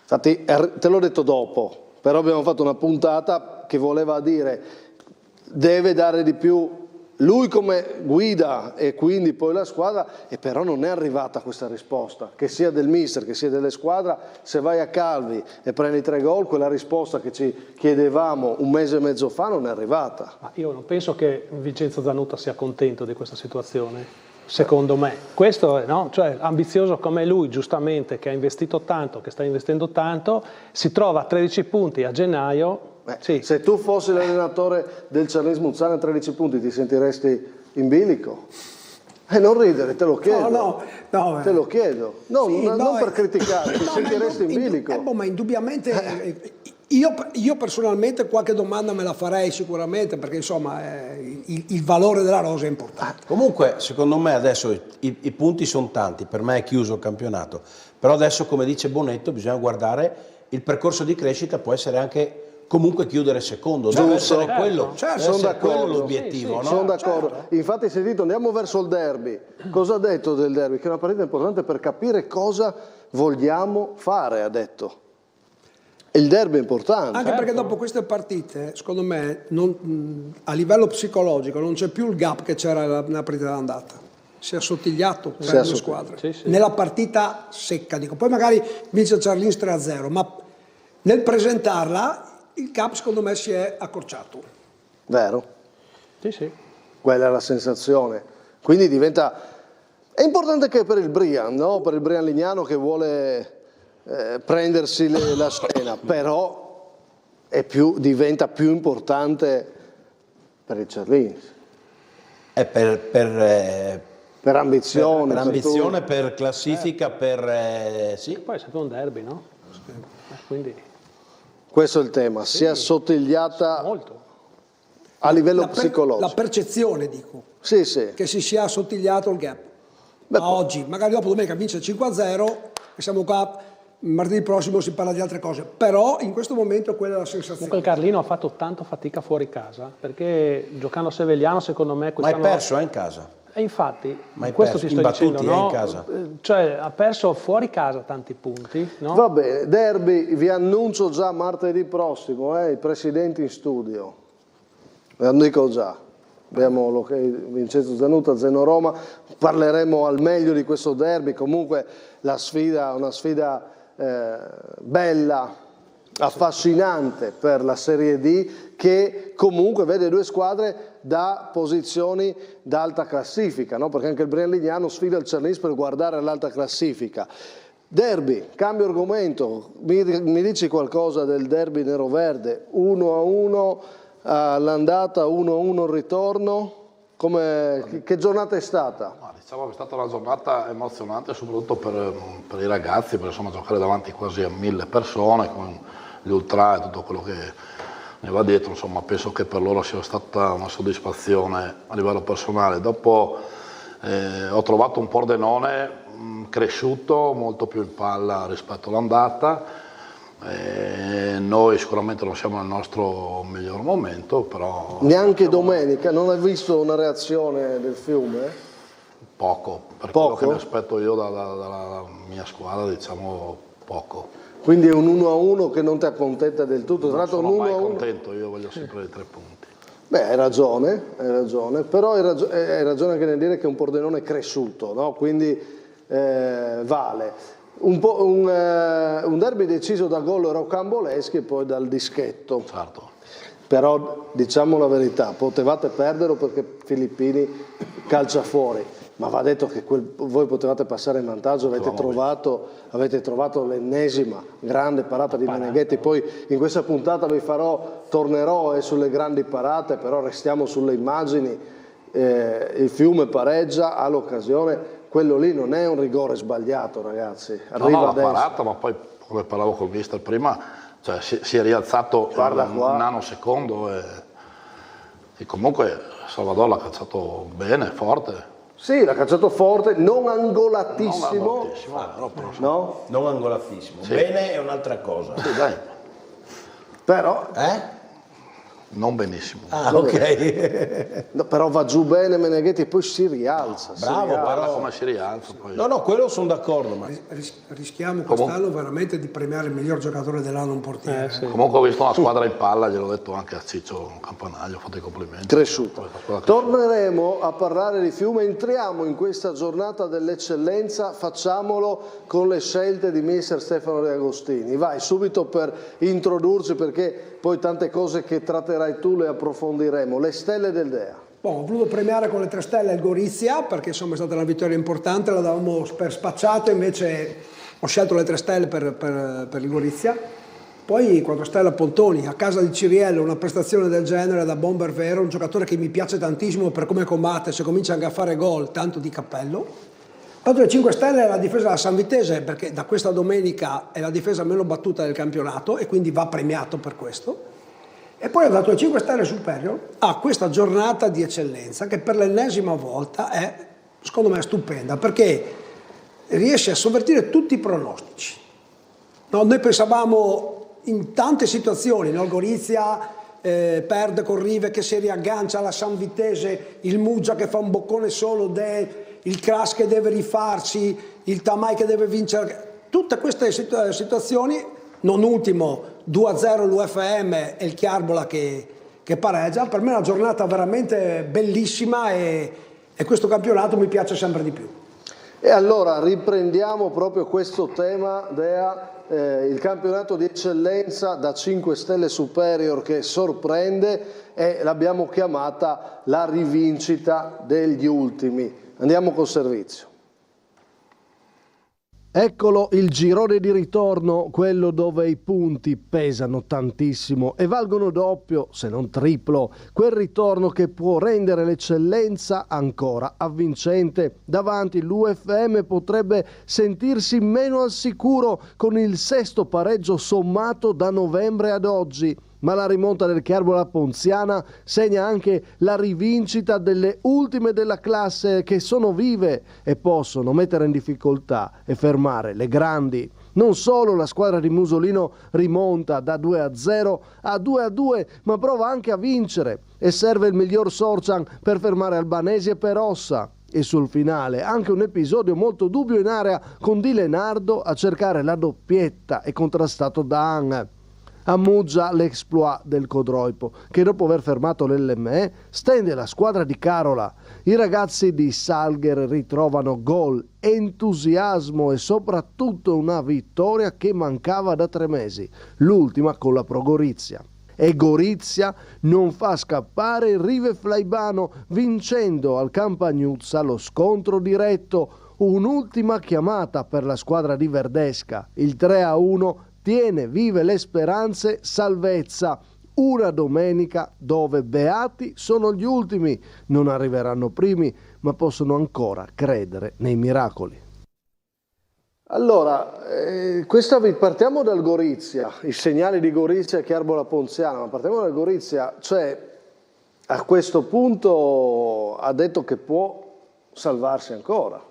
Infatti te l'ho detto dopo, però abbiamo fatto una puntata che voleva dire deve dare di più lui come guida e quindi poi la squadra, e però non è arrivata questa risposta, che sia del mister, che sia delle squadre. Se vai a Calvi e prendi 3 gol, quella risposta che ci chiedevamo un mese e mezzo fa non è arrivata. Ma io non penso che Vincenzo Zanutta sia contento di questa situazione. Secondo me, questo no? Cioè ambizioso come lui, giustamente, che ha investito tanto, che sta investendo tanto, si trova a 13 punti a gennaio. Sì. Se tu fossi l'allenatore del Charlins Muzzana a 13 punti ti sentiresti in bilico? Non ridere, te lo chiedo. No, te lo chiedo. Non per criticare, ti sentiresti in bilico. Ma indubbiamente io personalmente qualche domanda me la farei sicuramente, perché insomma il valore della rosa è importante. Comunque secondo me adesso i punti sono tanti, per me è chiuso il campionato, però adesso come dice Bonetto bisogna guardare il percorso di crescita, può essere anche comunque chiudere secondo, deve essere quello, sono d'accordo, l'obiettivo. Sono d'accordo. Infatti si è detto andiamo verso il derby. Cosa ha detto del derby? Che è una partita importante per capire cosa vogliamo fare, ha detto. Il derby è importante. Anche perché dopo queste partite, secondo me, a livello psicologico non c'è più il gap che c'era nella partita d'andata. si è assottigliato tra le due squadre. Nella partita secca, dico. Poi magari vince il Sarlins 3-0, ma nel presentarla il gap secondo me si è accorciato. Vero? Sì. Quella è la sensazione. Quindi diventa... È importante che per il Brian, no? Per il Brian Lignano che vuole prendersi la scena, però diventa più importante per il Sarlins. Per ambizione. Per ambizione, per classifica, sì. Poi è sempre un derby, no? Quindi... Questo è il tema, si è assottigliata molto. A livello psicologico. La percezione, dico. Sì. Che si sia assottigliato il gap. Ma oggi, magari dopo domenica vince 5-0 e siamo qua, martedì prossimo si parla di altre cose, però in questo momento quella è la sensazione. Comunque il Carlino ha fatto tanto fatica fuori casa, perché giocando a Sevegliano secondo me quest'anno... Ma è perso in casa. E infatti, questo ti sto dicendo, no? In casa. Cioè ha perso fuori casa tanti punti, no? Va bene, derby, vi annuncio già martedì prossimo, i presidenti in studio, ve lo dico già. Abbiamo Vincenzo Zanuta, Zeno Roma, parleremo al meglio di questo derby, comunque la sfida, una sfida bella, affascinante per la Serie D, che comunque vede due squadre da posizioni d'alta classifica, no? Perché anche il Brian Lignano sfida il Sarlins per guardare all'alta classifica. Derby, cambio argomento, mi dici qualcosa del derby nero-verde, 1-1 all'andata, 1-1 il ritorno, che giornata è stata? Diciamo che è stata una giornata emozionante soprattutto per i ragazzi, perché insomma giocare davanti quasi a 1000 persone con gli ultra e tutto quello che ne va dietro, insomma penso che per loro sia stata una soddisfazione a livello personale. Dopo ho trovato un Pordenone cresciuto, molto più in palla rispetto all'andata. Noi sicuramente non siamo nel nostro miglior momento, però... Neanche domenica? Non hai visto una reazione del Fiume? Poco, per quello che mi aspetto io dalla mia squadra, diciamo poco. Quindi è un 1-1 che non ti accontenta del tutto? Non sono mai contento, io voglio sempre i 3 punti. Beh, hai ragione, però hai ragione anche nel dire che è un Pordenone cresciuto, no? Quindi vale. Un derby deciso da gol rocamboleschi e poi dal dischetto. Certo. Però diciamo la verità, potevate perderlo perché Filippini calcia fuori, ma va detto che voi potevate passare in vantaggio, avete trovato l'ennesima grande parata di Meneghetti. Poi in questa puntata tornerò sulle grandi parate, però restiamo sulle immagini. Il Fiume pareggia, ha l'occasione. Quello lì non è un rigore sbagliato, ragazzi. Arriva la parata, ma poi, come parlavo col mister prima, cioè, si è rialzato un nanosecondo e comunque Salvador l'ha cacciato bene, forte. Sì, l'ha cacciato forte, non angolatissimo. No? Non angolatissimo. Sì. Bene è un'altra cosa. Sì, dai. Però... Non benissimo. Ok. No, però va giù bene Meneghetti e poi si rialza. Bravo, però come si rialza poi. No, quello sono d'accordo. Ma... Rischiamo quest'anno veramente di premiare il miglior giocatore dell'anno, un portiere. Sì. Comunque ho visto una squadra in palla, gliel'ho detto anche a Ciccio Campanaglio, ho fatto i complimenti. Cresciuto. Torneremo a parlare di Fiume, entriamo in questa giornata dell'eccellenza, facciamolo con le scelte di mister Stefano De Agostini. Vai subito per introdurci, perché poi tante cose che tratterai tu le approfondiremo. Le stelle del Dea. Ho voluto premiare con le 3 stelle il Gorizia, perché insomma è stata una vittoria importante, la davamo per spacciato, invece ho scelto le 3 stelle per il Gorizia. Poi 4 stelle a Pontoni, a casa di Ciriello, una prestazione del genere da bomber vero, un giocatore che mi piace tantissimo per come combatte, se comincia anche a fare gol, tanto di cappello. 4-5 stelle è la difesa della Sanvitese, perché da questa domenica è la difesa meno battuta del campionato e quindi va premiato per questo. E poi ho dato le 5 stelle Superior a questa giornata di eccellenza che per l'ennesima volta è, secondo me, stupenda, perché riesce a sovvertire tutti i pronostici. No, noi pensavamo in tante situazioni, no? Il Gorizia perde con Rive che si riaggancia alla Sanvitese, il Muggia che fa un boccone solo, il Cras che deve rifarsi, il Tamai che deve vincere, tutte queste situazioni, non ultimo 2-0 l'UFM e il Chiarbola che pareggia. Per me è una giornata veramente bellissima e e questo campionato mi piace sempre di più. E allora riprendiamo proprio questo tema, Dea, il campionato di eccellenza da 5 stelle superior che sorprende e l'abbiamo chiamata la rivincita degli ultimi. Andiamo col servizio. Eccolo il girone di ritorno, quello dove i punti pesano tantissimo e valgono doppio, se non triplo, quel ritorno che può rendere l'eccellenza ancora avvincente. Davanti l'UFM potrebbe sentirsi meno al sicuro con il 6° pareggio sommato da novembre ad oggi. Ma la rimonta del Chiarbola Ponziana segna anche la rivincita delle ultime della classe che sono vive e possono mettere in difficoltà e fermare le grandi. Non solo la squadra di Musolino rimonta da 2-0 a 2-2, ma prova anche a vincere e serve il miglior Sorcian per fermare Albanesi e Perossa. E sul finale anche un episodio molto dubbio in area con Di Lenardo a cercare la doppietta e contrastato da Han. Ammuggia l'exploit del Codroipo che dopo aver fermato l'LME stende la squadra di Carola. I ragazzi di Salger ritrovano gol, entusiasmo e soprattutto una vittoria che mancava da 3 mesi, l'ultima con la Pro Gorizia. E Gorizia non fa scappare il Rive Flaibano vincendo al Campagnuzza lo scontro diretto. Un'ultima chiamata per la squadra di Verdesca, il 3-1 tiene vive le speranze salvezza. Una domenica dove beati sono gli ultimi, non arriveranno primi, ma possono ancora credere nei miracoli. Allora, partiamo dal Gorizia, i segnali di Gorizia e Chiarbola Ponziana, ma partiamo dal Gorizia, cioè a questo punto ha detto che può salvarsi ancora.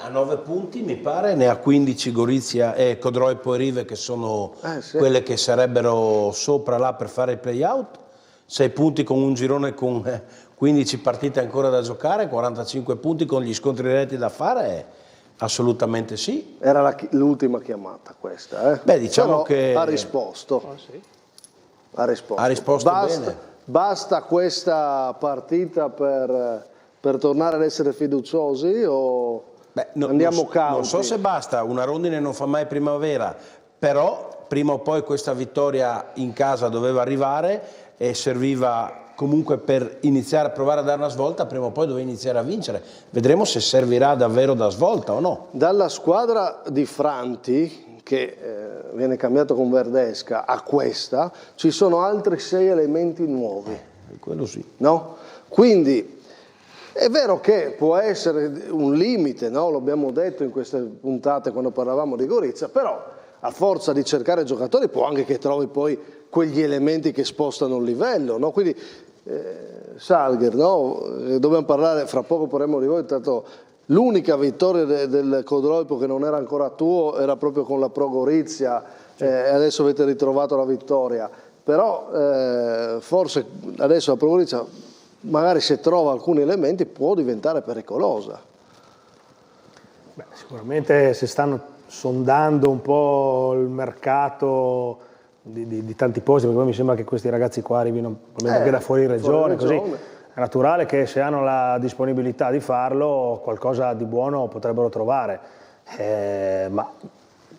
A 9 punti mi pare, ne ha 15 Gorizia e Codroipo e Rive che sono quelle che sarebbero sopra là per fare il play-out, 6 punti con un girone con 15 partite ancora da giocare, 45 punti con gli scontri diretti da fare, assolutamente sì. Era l'ultima chiamata questa, diciamo che ha risposto. Ha risposto bene. Basta questa partita per tornare ad essere fiduciosi o... andiamo cauti? Non so se basta, una rondine non fa mai primavera, però prima o poi questa vittoria in casa doveva arrivare e serviva comunque per iniziare a provare a dare una svolta, prima o poi doveva iniziare a vincere. Vedremo se servirà davvero da svolta o no. Dalla squadra di Franti, che viene cambiato con Verdesca, a questa, ci sono altri 6 elementi nuovi. Quello sì. No? Quindi... è vero che può essere un limite, no? Lo abbiamo detto in queste puntate quando parlavamo di Gorizia, però a forza di cercare giocatori può anche che trovi poi quegli elementi che spostano il livello, no? Quindi Salger, no? Dobbiamo parlare, fra poco parleremo di voi, intanto l'unica vittoria del Codroipo che non era ancora tuo era proprio con la Pro Gorizia e adesso avete ritrovato la vittoria, però forse adesso la Pro Gorizia magari se trova alcuni elementi può diventare pericolosa. Sicuramente si stanno sondando un po' il mercato di tanti posti, perché poi mi sembra che questi ragazzi qua arrivino anche da fuori regione, così è naturale che se hanno la disponibilità di farlo qualcosa di buono potrebbero trovare, ma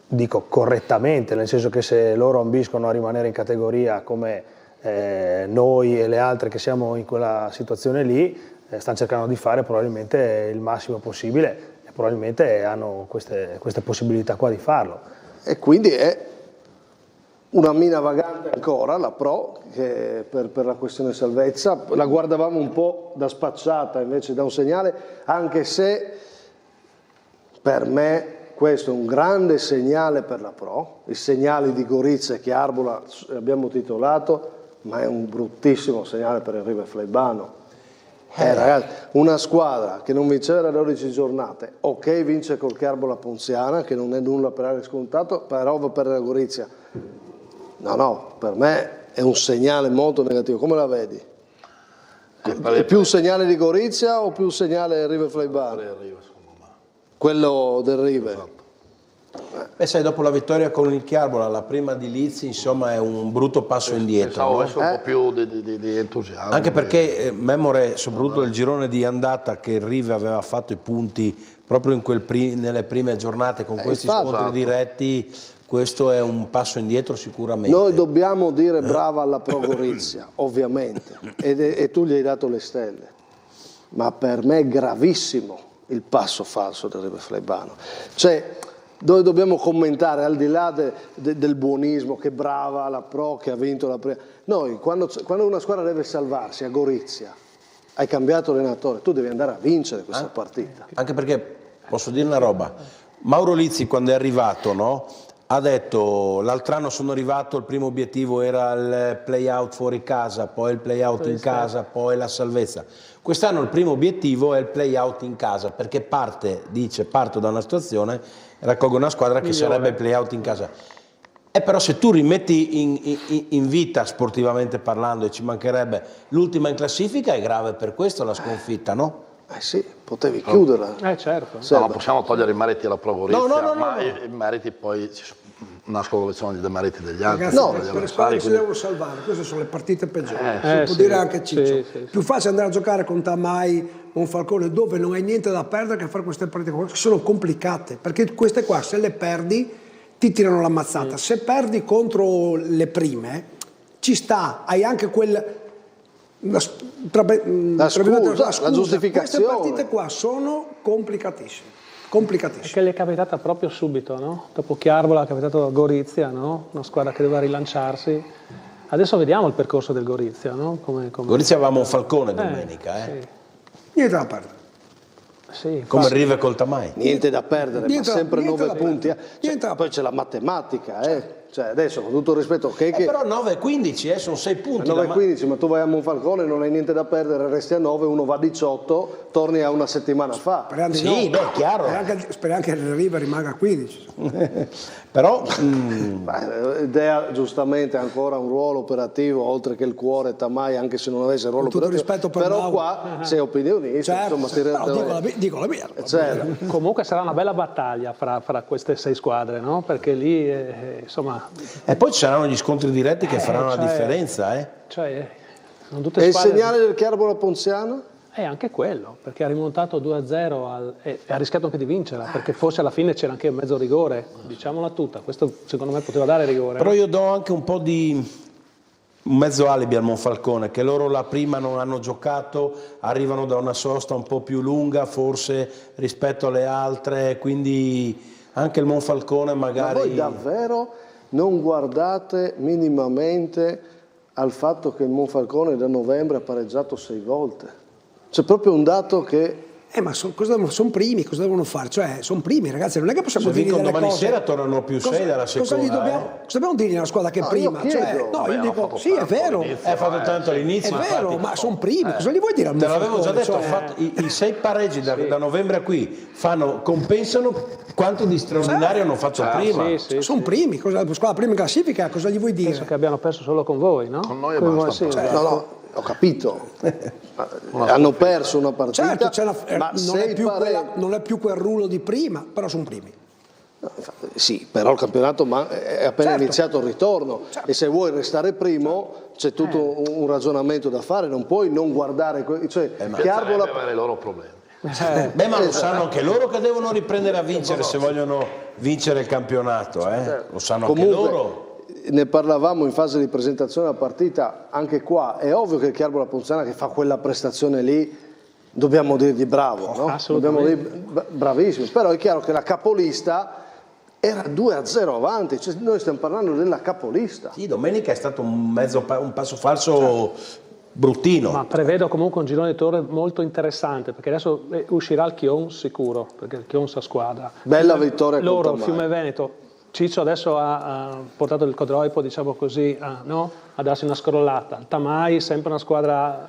dico correttamente, nel senso che se loro ambiscono a rimanere in categoria come noi e le altre che siamo in quella situazione lì, stanno cercando di fare probabilmente il massimo possibile e probabilmente hanno queste possibilità qua di farlo. E quindi è una mina vagante ancora la Pro, che per la questione salvezza la guardavamo un po' da spacciata invece da un segnale, anche se per me questo è un grande segnale per la Pro. I segnali di Gorizia e Chiarbola abbiamo titolato, ma è un bruttissimo segnale per il Rive Flaibano. Ragazzi, una squadra che non vinceva da 12 giornate, ok, vince col Chiarbola Ponziana, che non è nulla per aver scontato, però per la Gorizia. No, per me è un segnale molto negativo. Come la vedi? È più un segnale di Gorizia o più un segnale del Rive Flaibano? Quello del Rive. Beh, sai, dopo la vittoria con il Chiarbola, la prima di Lizzi, insomma, è un brutto passo indietro. Pensavo avesse un po' più di entusiasmo. Anche perché, memore soprattutto del girone di andata, che il Rive aveva fatto i punti proprio nelle prime giornate con questi scontri diretti, questo è un passo indietro sicuramente. Noi dobbiamo dire brava alla Pro Gorizia, ovviamente, e tu gli hai dato le stelle, ma per me è gravissimo il passo falso del Rive Flebbano. Cioè, dove dobbiamo commentare, al di là del buonismo, che brava la Pro che ha vinto la prima. Noi, quando una squadra deve salvarsi a Gorizia, hai cambiato allenatore, tu devi andare a vincere questa partita. Anche perché, posso dire una roba, Mauro Lizzi quando è arrivato, no? Ha detto, l'altro anno sono arrivato, il primo obiettivo era il play out fuori casa, poi il play out in casa, poi la salvezza. Quest'anno il primo obiettivo è il play out in casa, perché parto da una situazione e raccolgo una squadra che sarebbe il play out in casa. Però se tu rimetti in vita, sportivamente parlando, e ci mancherebbe, l'ultima in classifica, è grave per questo la sconfitta, no? Sì, potevi chiuderla. Certo. No, possiamo togliere i meriti alla Pro Gorizia, No. ma i meriti poi nascono dove sono i meriti degli altri. Ragazzi, per le squadre che si devono salvare, queste sono le partite peggiori. Può dire anche Ciccio. Più facile andare a giocare con Tamai o un Falcone dove non hai niente da perdere che fare queste partite qua, che sono complicate, perché queste qua se le perdi ti tirano la mazzata. Se perdi contro le prime ci sta, hai anche la giustificazione. Queste partite qua sono complicatissime. Perché le è capitata proprio subito, no? Dopo Chiarbola è capitato a Gorizia, no? Una squadra che doveva rilanciarsi. Adesso vediamo il percorso del Gorizia, no? Gorizia avevamo un Falcone domenica, Niente da perdere. Come Rive col Tamai. Niente da perdere, ma sempre 9 punti. Poi c'è la matematica, Cioè, adesso, con tutto il rispetto, però 9 e 15, sono 6 punti. 9 e 15, ma tu vai a Monfalcone, non hai niente da perdere, resti a 9, uno va a 18, torni a una settimana fa. Chiaro. Speri anche che il River rimanga a 15. Però Dea giustamente ancora un ruolo operativo, oltre che il cuore, Tamai, anche se non avesse il ruolo operativo. Rispetto per però qua sei opinionista, insomma, dico la mia. Comunque sarà una bella battaglia fra queste 6 squadre, no? Perché lì, insomma... E poi ci saranno gli scontri diretti che faranno la differenza, sono tutte e il squadre... segnale del Chiarbola Ponziana? È anche quello, perché ha rimontato 2-0 e ha rischiato anche di vincerla, perché forse alla fine c'era anche mezzo rigore, diciamola tutta, questo secondo me poteva dare rigore. Però io do anche un po' di mezzo alibi al Monfalcone, che loro la prima non hanno giocato, arrivano da una sosta un po' più lunga forse rispetto alle altre, quindi anche il Monfalcone magari... Ma voi davvero non guardate minimamente al fatto che il Monfalcone da novembre ha pareggiato 6 volte? C'è proprio un dato che... Ma sono primi, cosa devono fare? Cioè, sono primi, ragazzi, non è che possiamo dire delle domani cose... sera tornano più 6 dalla seconda. Cosa dobbiamo dire alla squadra che è prima? Io dico, sì, è vero. Hai fatto tanto all'inizio. È vero, ma sono primi, cosa gli vuoi dire al Te l'avevo già detto, cioè... i 6 pareggi da novembre a qui compensano quanto di straordinario hanno fatto prima. Sono primi, la squadra prima in classifica, cosa gli vuoi dire? Penso che abbiano perso solo con voi, no? Con noi basta. Ho capito, hanno perso una partita, certo, non è più quel rullo di prima, però sono primi. Sì, però il campionato è appena iniziato il ritorno e se vuoi restare primo c'è tutto un ragionamento da fare, non puoi non guardare, cioè Chiarbola avere i loro problemi. Ma lo sanno anche loro che devono riprendere a vincere se vogliono vincere il campionato, lo sanno comunque, anche loro. Ne parlavamo in fase di presentazione della partita, anche qua è ovvio che il Chiarbola Ponziana che fa quella prestazione lì dobbiamo dirgli bravo, no? Dobbiamo dirgli bravissimo, però è chiaro che la capolista era 2-0 avanti, cioè noi stiamo parlando della capolista. Sì, domenica è stato un passo falso bruttino. Ma prevedo comunque un girone di torre molto interessante, perché adesso uscirà il Chion sicuro, perché il Chion sa squadra. Bella vittoria loro, contro Fiume Veneto. Ciccio adesso ha portato il Codroipo, diciamo così, a darsi una scrollata. Il Tamai, sempre una squadra...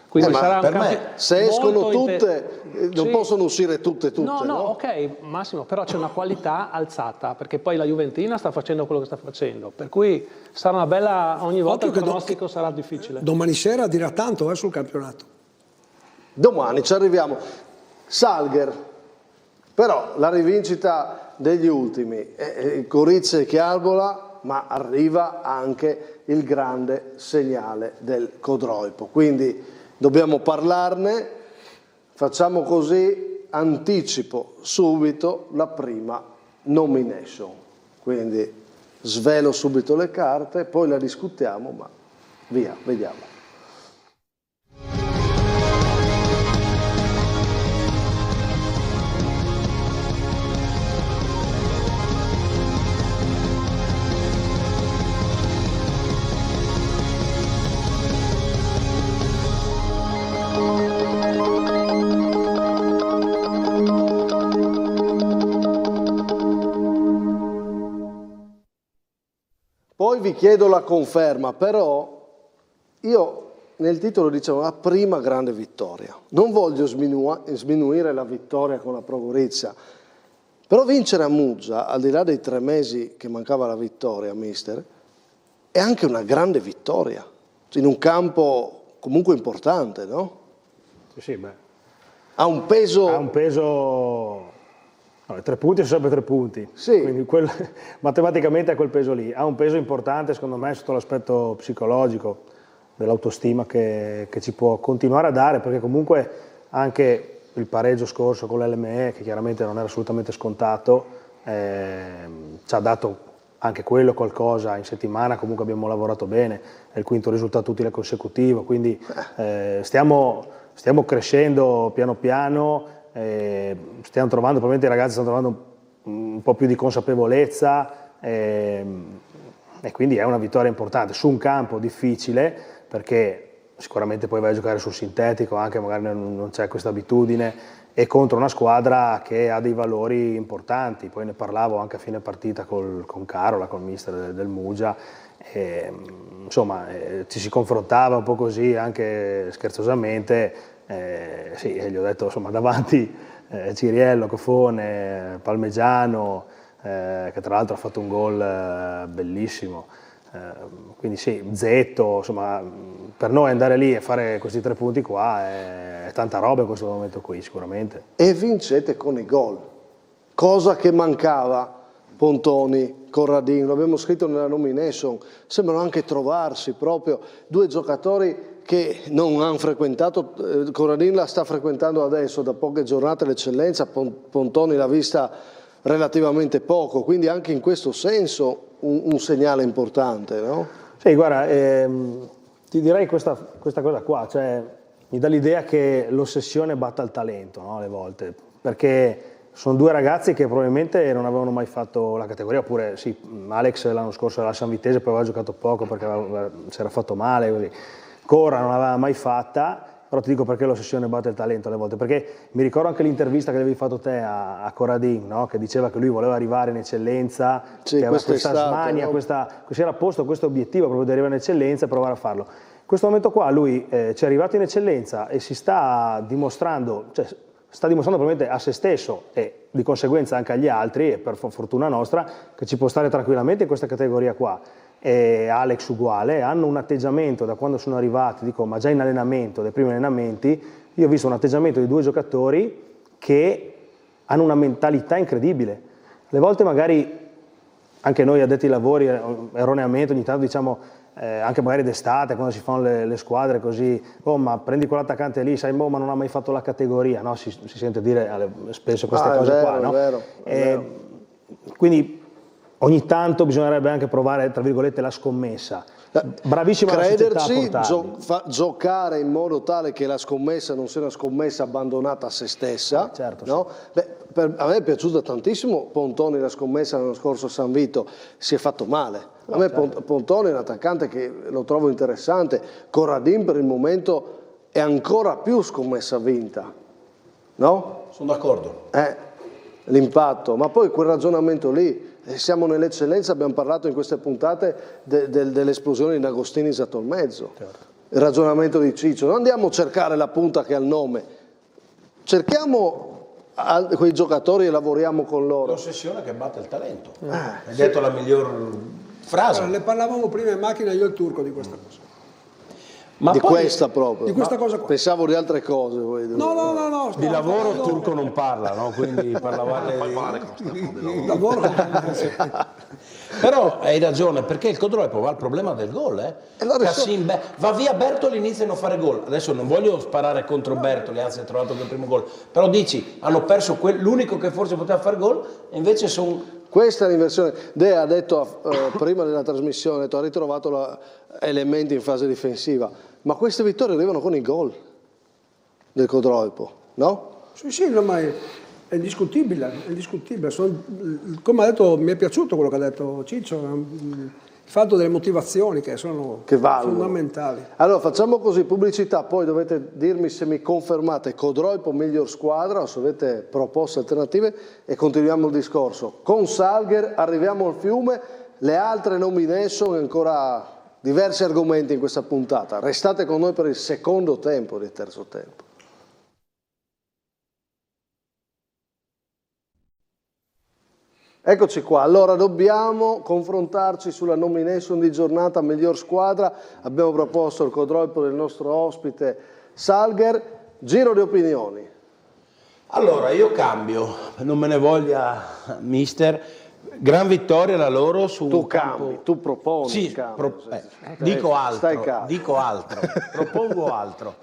quindi sarà per me, se escono tutte, non possono uscire tutte. No, ok, Massimo, però c'è una qualità alzata, perché poi la Juventina sta facendo quello che sta facendo, per cui sarà una bella... ogni volta il pronostico sarà difficile. Domani sera dirà tanto sul campionato. Domani ci arriviamo. Salger, Però la rivincita degli ultimi, Gorizia e Chialbola, ma arriva anche il grande segnale del Codroipo. Quindi dobbiamo parlarne, facciamo così, anticipo subito la prima nomination. Quindi svelo subito le carte, poi la discutiamo, ma via, vediamo. Poi vi chiedo la conferma, però io nel titolo dicevo la prima grande vittoria. Non voglio sminuire la vittoria con la Pro Gorizia, però vincere a Muggia, al di là dei 3 mesi che mancava la vittoria, mister, è anche una grande vittoria, in un campo comunque importante, no? Sì, beh. Ha un peso... Ha un peso... No, 3 punti sono sempre 3 punti, sì. Quindi matematicamente è quel peso lì. Ha un peso importante secondo me sotto l'aspetto psicologico dell'autostima che ci può continuare a dare, perché comunque anche il pareggio scorso con l'LME, che chiaramente non era assolutamente scontato, ci ha dato anche quello qualcosa in settimana. Comunque abbiamo lavorato bene, è il 5º risultato utile consecutivo, quindi stiamo crescendo piano piano. Stiamo trovando, probabilmente i ragazzi stanno trovando un po' più di consapevolezza e quindi è una vittoria importante su un campo difficile, perché sicuramente poi vai a giocare sul sintetico, anche magari non c'è questa abitudine, e contro una squadra che ha dei valori importanti. Poi ne parlavo anche a fine partita con Carola, col mister del Muggia, insomma ci si confrontava un po' così anche scherzosamente. Sì, gli ho detto insomma davanti Ciriello, Cofone, Palmegiano, che tra l'altro ha fatto un gol bellissimo, quindi sì, Zetto, insomma per noi andare lì e fare questi 3 punti qua è tanta roba in questo momento qui sicuramente. E vincete con i gol, cosa che mancava. Pontoni, Corradin, lo abbiamo scritto nella nomination, sembrano anche trovarsi proprio 2 giocatori che non hanno frequentato. Corradin la sta frequentando adesso da poche giornate l'eccellenza, Pontoni l'ha vista relativamente poco, quindi anche in questo senso un segnale importante, no? Sì, guarda, ti direi questa cosa qua, cioè mi dà l'idea che l'ossessione batta il talento, no, alle volte, perché sono 2 ragazzi che probabilmente non avevano mai fatto la categoria, oppure sì, Alex l'anno scorso era alla San Vitese, poi aveva giocato poco perché si era fatto male, così. Corra non l'aveva mai fatta, però ti dico perché l'ossessione batte il talento alle volte, perché mi ricordo anche l'intervista che avevi fatto te a Corradin, no? Che diceva che lui voleva arrivare in eccellenza, sì, che aveva questa smania, no? Che si era posto questo obiettivo proprio di arrivare in eccellenza e provare a farlo. In questo momento qua lui ci è arrivato in eccellenza e si sta dimostrando, cioè sta dimostrando probabilmente a se stesso e di conseguenza anche agli altri, e per fortuna nostra, che ci può stare tranquillamente in questa categoria qua. E Alex uguale, hanno un atteggiamento da quando sono arrivati, dico, ma già in allenamento, dai primi allenamenti, io ho visto un atteggiamento di 2 giocatori che hanno una mentalità incredibile. Le volte magari anche noi addetti ai lavori erroneamente ogni tanto diciamo, anche magari d'estate quando si fanno le squadre così, oh ma prendi quell'attaccante lì, sai, ma non ha mai fatto la categoria, no? Si sente dire spesso queste cose vero, qua, no? È vero. Quindi ogni tanto bisognerebbe anche provare, tra virgolette, la scommessa. Bravissima la società a portarli. Giocare in modo tale che la scommessa non sia una scommessa abbandonata a se stessa. Certo, no? sì. A me è piaciuta tantissimo Pontoni, la scommessa l'anno scorso a San Vito, si è fatto male. A me certo. Pontoni è un attaccante che lo trovo interessante, Corradin per il momento è ancora più scommessa vinta, no? Sono d'accordo. L'impatto, ma poi quel ragionamento lì, siamo nell'eccellenza, abbiamo parlato in queste puntate dell'esplosione di D'Agostini Zatto al mezzo, certo. Il ragionamento di Ciccio, non andiamo a cercare la punta che ha il nome, cerchiamo quei giocatori e lavoriamo con loro. L'ossessione che batte il talento, hai detto la miglior frase. Allora, ne parlavamo prima in macchina io e il Turco di questa cosa. Ma di poi- questa proprio. di questa cosa qua. Pensavo di altre cose. No. Di lavoro Turco non parla, no? Quindi parlavate di lavoro. Però hai ragione, perché il Codroipo va al problema del gol, Cassim va via Bertoli, iniziano a fare gol. Adesso non voglio sparare contro Bertoli, anzi ha trovato quel primo gol, però dici hanno perso l'unico che forse poteva fare gol e invece sono... Questa è l'inversione. Dea ha detto prima della trasmissione, ha ritrovato elementi in fase difensiva, ma queste vittorie arrivano con i gol del Codroipo, no? Sì, no, ma è indiscutibile, come ha detto, mi è piaciuto quello che ha detto Ciccio, il fatto delle motivazioni che sono fondamentali. Allora facciamo così, pubblicità, poi dovete dirmi se mi confermate Codroipo miglior squadra o se avete proposte alternative e continuiamo il discorso. Con Salger arriviamo al Fiume, le altre nomination e ancora diversi argomenti in questa puntata. Restate con noi per il secondo tempo del terzo tempo. Eccoci qua, allora dobbiamo confrontarci sulla nomination di giornata miglior squadra. Abbiamo proposto il Codroipo del nostro ospite Salger. Giro di opinioni. Allora, io cambio, non me ne voglia mister, gran vittoria la loro su Tu un campo... cambi, tu proponi. Sì, cambi, dico stai altro, calmo. propongo altro.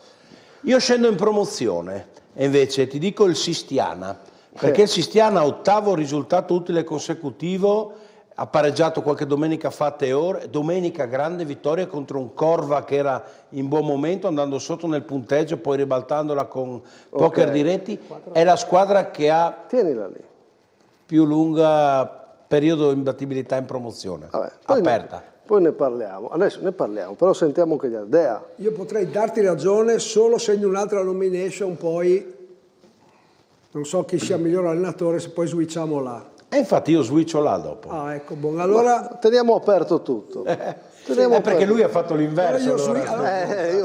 Io scendo in promozione e invece ti dico il Sistiana, perché il Sistiana ha 8º risultato utile consecutivo, ha pareggiato qualche domenica fa a Teor, domenica grande vittoria contro un Corva che era in buon momento, andando sotto nel punteggio, poi ribaltandola con poker diretti. È la squadra che ha più lunga periodo di imbattibilità in promozione, aperta. Poi ne parliamo, adesso ne parliamo, però sentiamo anche gli altri. Dea. Io potrei darti ragione solo se in un'altra nomination poi non so chi sia miglior allenatore, se poi switchiamo là. E infatti io switcho là dopo. Ah, ecco, buon. Allora ma teniamo aperto tutto. Perché lui ha fatto l'inverso. Io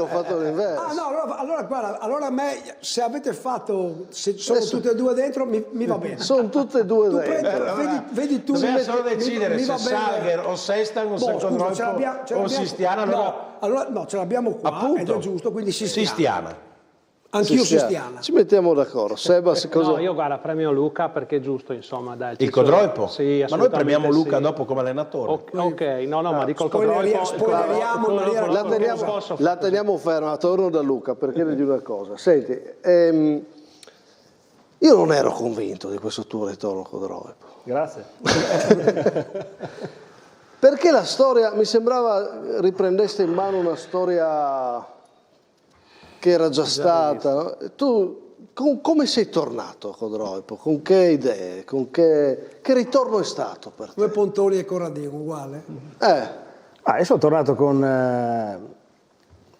ho fatto l'inverso. Ah, no, allora guarda, allora a me, se avete fatto, se sono tutte e due dentro, mi va bene. Sono tutte e due dentro. Vedi tu. Dobbiamo solo decidere se Salger o Sestan o se Codroipo o Sistiana. Allora, no, ce l'abbiamo qua, ed è giusto, quindi Sistiana. Anch'io Sistiana. Ci mettiamo d'accordo. Sebas, cosa... No, io guarda, premio Luca perché è giusto, insomma. Dai, il Codroipo? Sì, ma noi premiamo Luca sì. dopo come allenatore. Ok, no, ma dico il Codroipo. La teniamo ferma, torno da Luca per chiedergli una cosa. Senti, io non ero convinto di questo tuo ritorno Codroipo. Grazie. Perché la storia, mi sembrava riprendeste in mano una storia che era già stata, no? Tu come sei tornato a Codroipo? Con che idee? Con che ritorno è stato per te? Come Pontoni e Corradino, uguale? Io sono tornato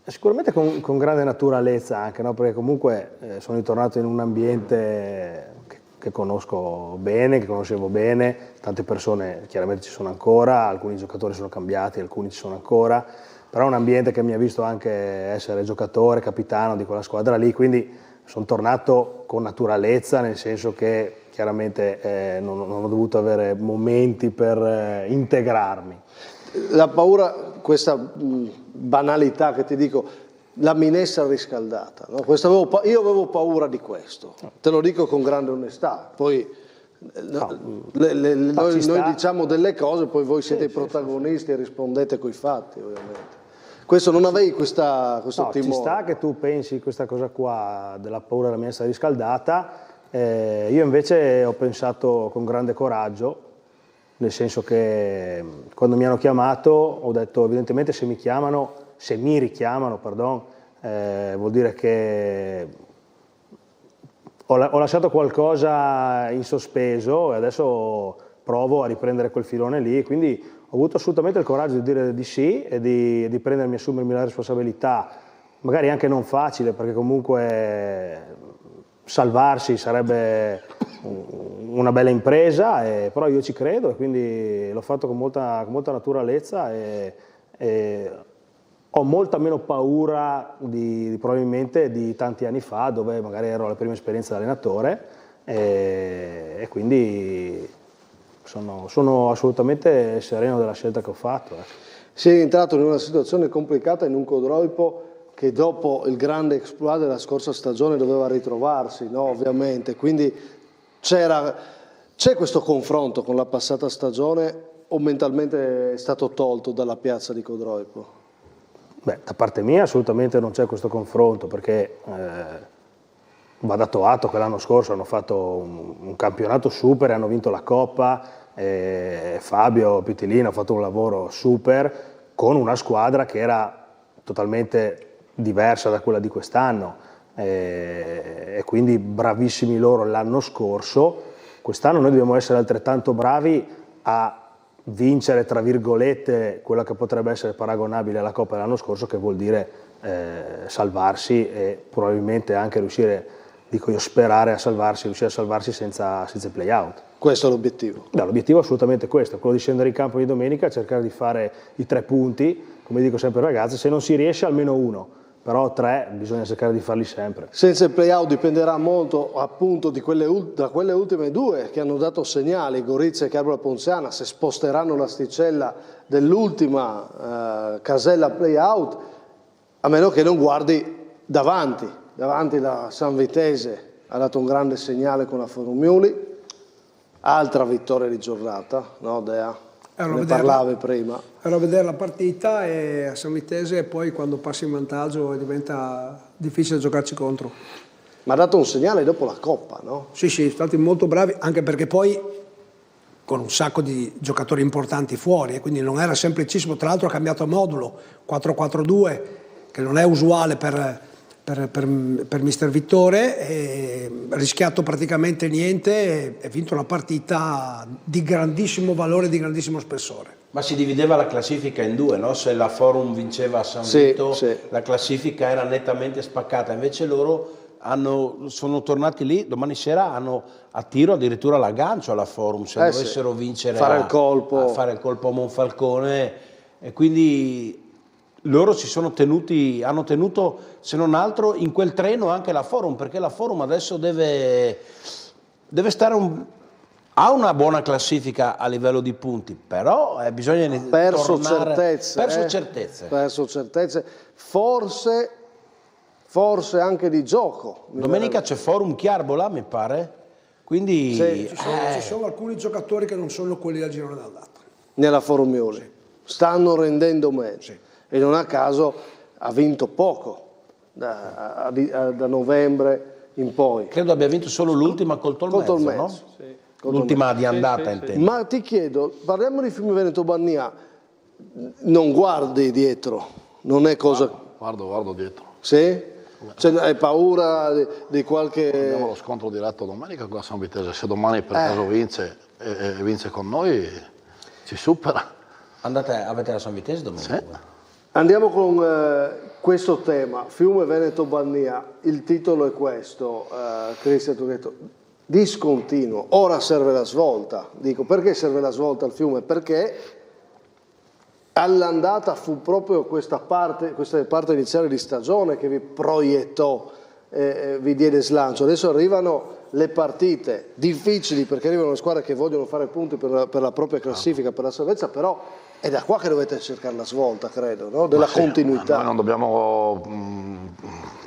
sicuramente con grande naturalezza anche, no? Perché comunque sono ritornato in un ambiente che conosco bene, che conoscevo bene, tante persone chiaramente ci sono ancora, alcuni giocatori sono cambiati, alcuni ci sono ancora, però è un ambiente che mi ha visto anche essere giocatore, capitano di quella squadra lì, quindi sono tornato con naturalezza, nel senso che chiaramente non ho dovuto avere momenti per integrarmi. La paura, questa banalità che ti dico, la minestra riscaldata, no? Io avevo paura di questo, te lo dico con grande onestà, poi noi diciamo delle cose, poi voi siete i protagonisti e rispondete coi fatti ovviamente. Questo non avevi questo timore? Ci sta che tu pensi questa cosa qua della paura della minestra riscaldata, io invece ho pensato con grande coraggio, nel senso che quando mi hanno chiamato ho detto evidentemente se mi richiamano, vuol dire che ho lasciato qualcosa in sospeso e adesso provo a riprendere quel filone lì, quindi ho avuto assolutamente il coraggio di dire di sì e di assumermi la responsabilità, magari anche non facile, perché comunque salvarsi sarebbe una bella impresa, però io ci credo e quindi l'ho fatto con molta naturalezza e ho molta meno paura probabilmente di tanti anni fa, dove magari ero alla prima esperienza da allenatore e quindi sono assolutamente sereno della scelta che ho fatto. Sei entrato in una situazione complicata in un Codroipo che dopo il grande exploit della scorsa stagione doveva ritrovarsi, no? Ovviamente, quindi c'è questo confronto con la passata stagione o mentalmente è stato tolto dalla piazza di Codroipo? Beh, da parte mia assolutamente non c'è questo confronto, perché va dato atto che l'anno scorso hanno fatto un campionato super e hanno vinto la Coppa, Fabio Pitilino ha fatto un lavoro super con una squadra che era totalmente diversa da quella di quest'anno, e quindi bravissimi loro l'anno scorso. Quest'anno noi dobbiamo essere altrettanto bravi a vincere, tra virgolette, quella che potrebbe essere paragonabile alla Coppa dell'anno scorso, che vuol dire salvarsi e probabilmente anche riuscire, dico io, sperare a salvarsi, riuscire a salvarsi senza play-out. Questo è l'obiettivo? L'obiettivo è assolutamente questo, quello di scendere in campo di domenica, cercare di fare i 3 punti, come dico sempre ai ragazzi, se non si riesce almeno 1, però 3 bisogna cercare di farli sempre. Senza il play-out dipenderà molto appunto da quelle ultime 2 che hanno dato segnali, Gorizia e Carbola Ponziana, se sposteranno l'asticella dell'ultima casella play-out, a meno che non guardi davanti la San Vitese ha dato un grande segnale con la Forumiuli, altra vittoria di giornata, no Dea? Ne parlavi prima. Ero a vedere la partita e a San Vitese poi quando passi in vantaggio diventa difficile giocarci contro. Ma ha dato un segnale dopo la Coppa, no? Sì, sono stati molto bravi, anche perché poi con un sacco di giocatori importanti fuori, quindi non era semplicissimo. Tra l'altro ha cambiato modulo, 4-4-2, che non è usuale per mister Vittore, e rischiato praticamente niente e vinto una partita di grandissimo valore, di grandissimo spessore. Ma si divideva la classifica in 2, no? Se la Forum vinceva a San Vito, la classifica era nettamente spaccata, invece loro sono tornati lì, domani sera hanno a tiro addirittura l'aggancio alla Forum, se dovessero vincere fare il colpo a Monfalcone, e quindi loro hanno tenuto se non altro in quel treno anche la Forum, perché la Forum adesso deve stare ha una buona classifica a livello di punti, però bisogna perso tornare... certezze. Perso certezze, forse anche di gioco. Domenica c'è Forum Chiarbola, mi pare, quindi... Ci sono alcuni giocatori che non sono quelli del girone d'andata. Nella Forumioli. Stanno rendendo meglio. E non a caso ha vinto poco, da novembre in poi. Credo abbia vinto solo l'ultima col Tolmezzo, no? Sì. L'ultima di andata, intendo. Ma ti chiedo, parliamo di Fiume Veneto Bannia, non guardi dietro, non è cosa... Guardo dietro. Sì? Cioè, hai paura di qualche... Abbiamo lo scontro diretto domenica con la San Vitese, se domani per caso vince e vince con noi ci supera. Avete la San Vitese domenica? Sì. Andiamo con questo tema, Fiume Veneto Bannia, il titolo è questo, Cristian Turretto, discontinuo, ora serve la svolta. Dico, perché serve la svolta al Fiume? Perché all'andata fu proprio questa parte iniziale di stagione che vi proiettò, vi diede slancio. Adesso arrivano le partite difficili, perché arrivano le squadre che vogliono fare punti per la propria classifica, per la salvezza, però è da qua che dovete cercare la svolta, credo, no? Della continuità. Noi non dobbiamo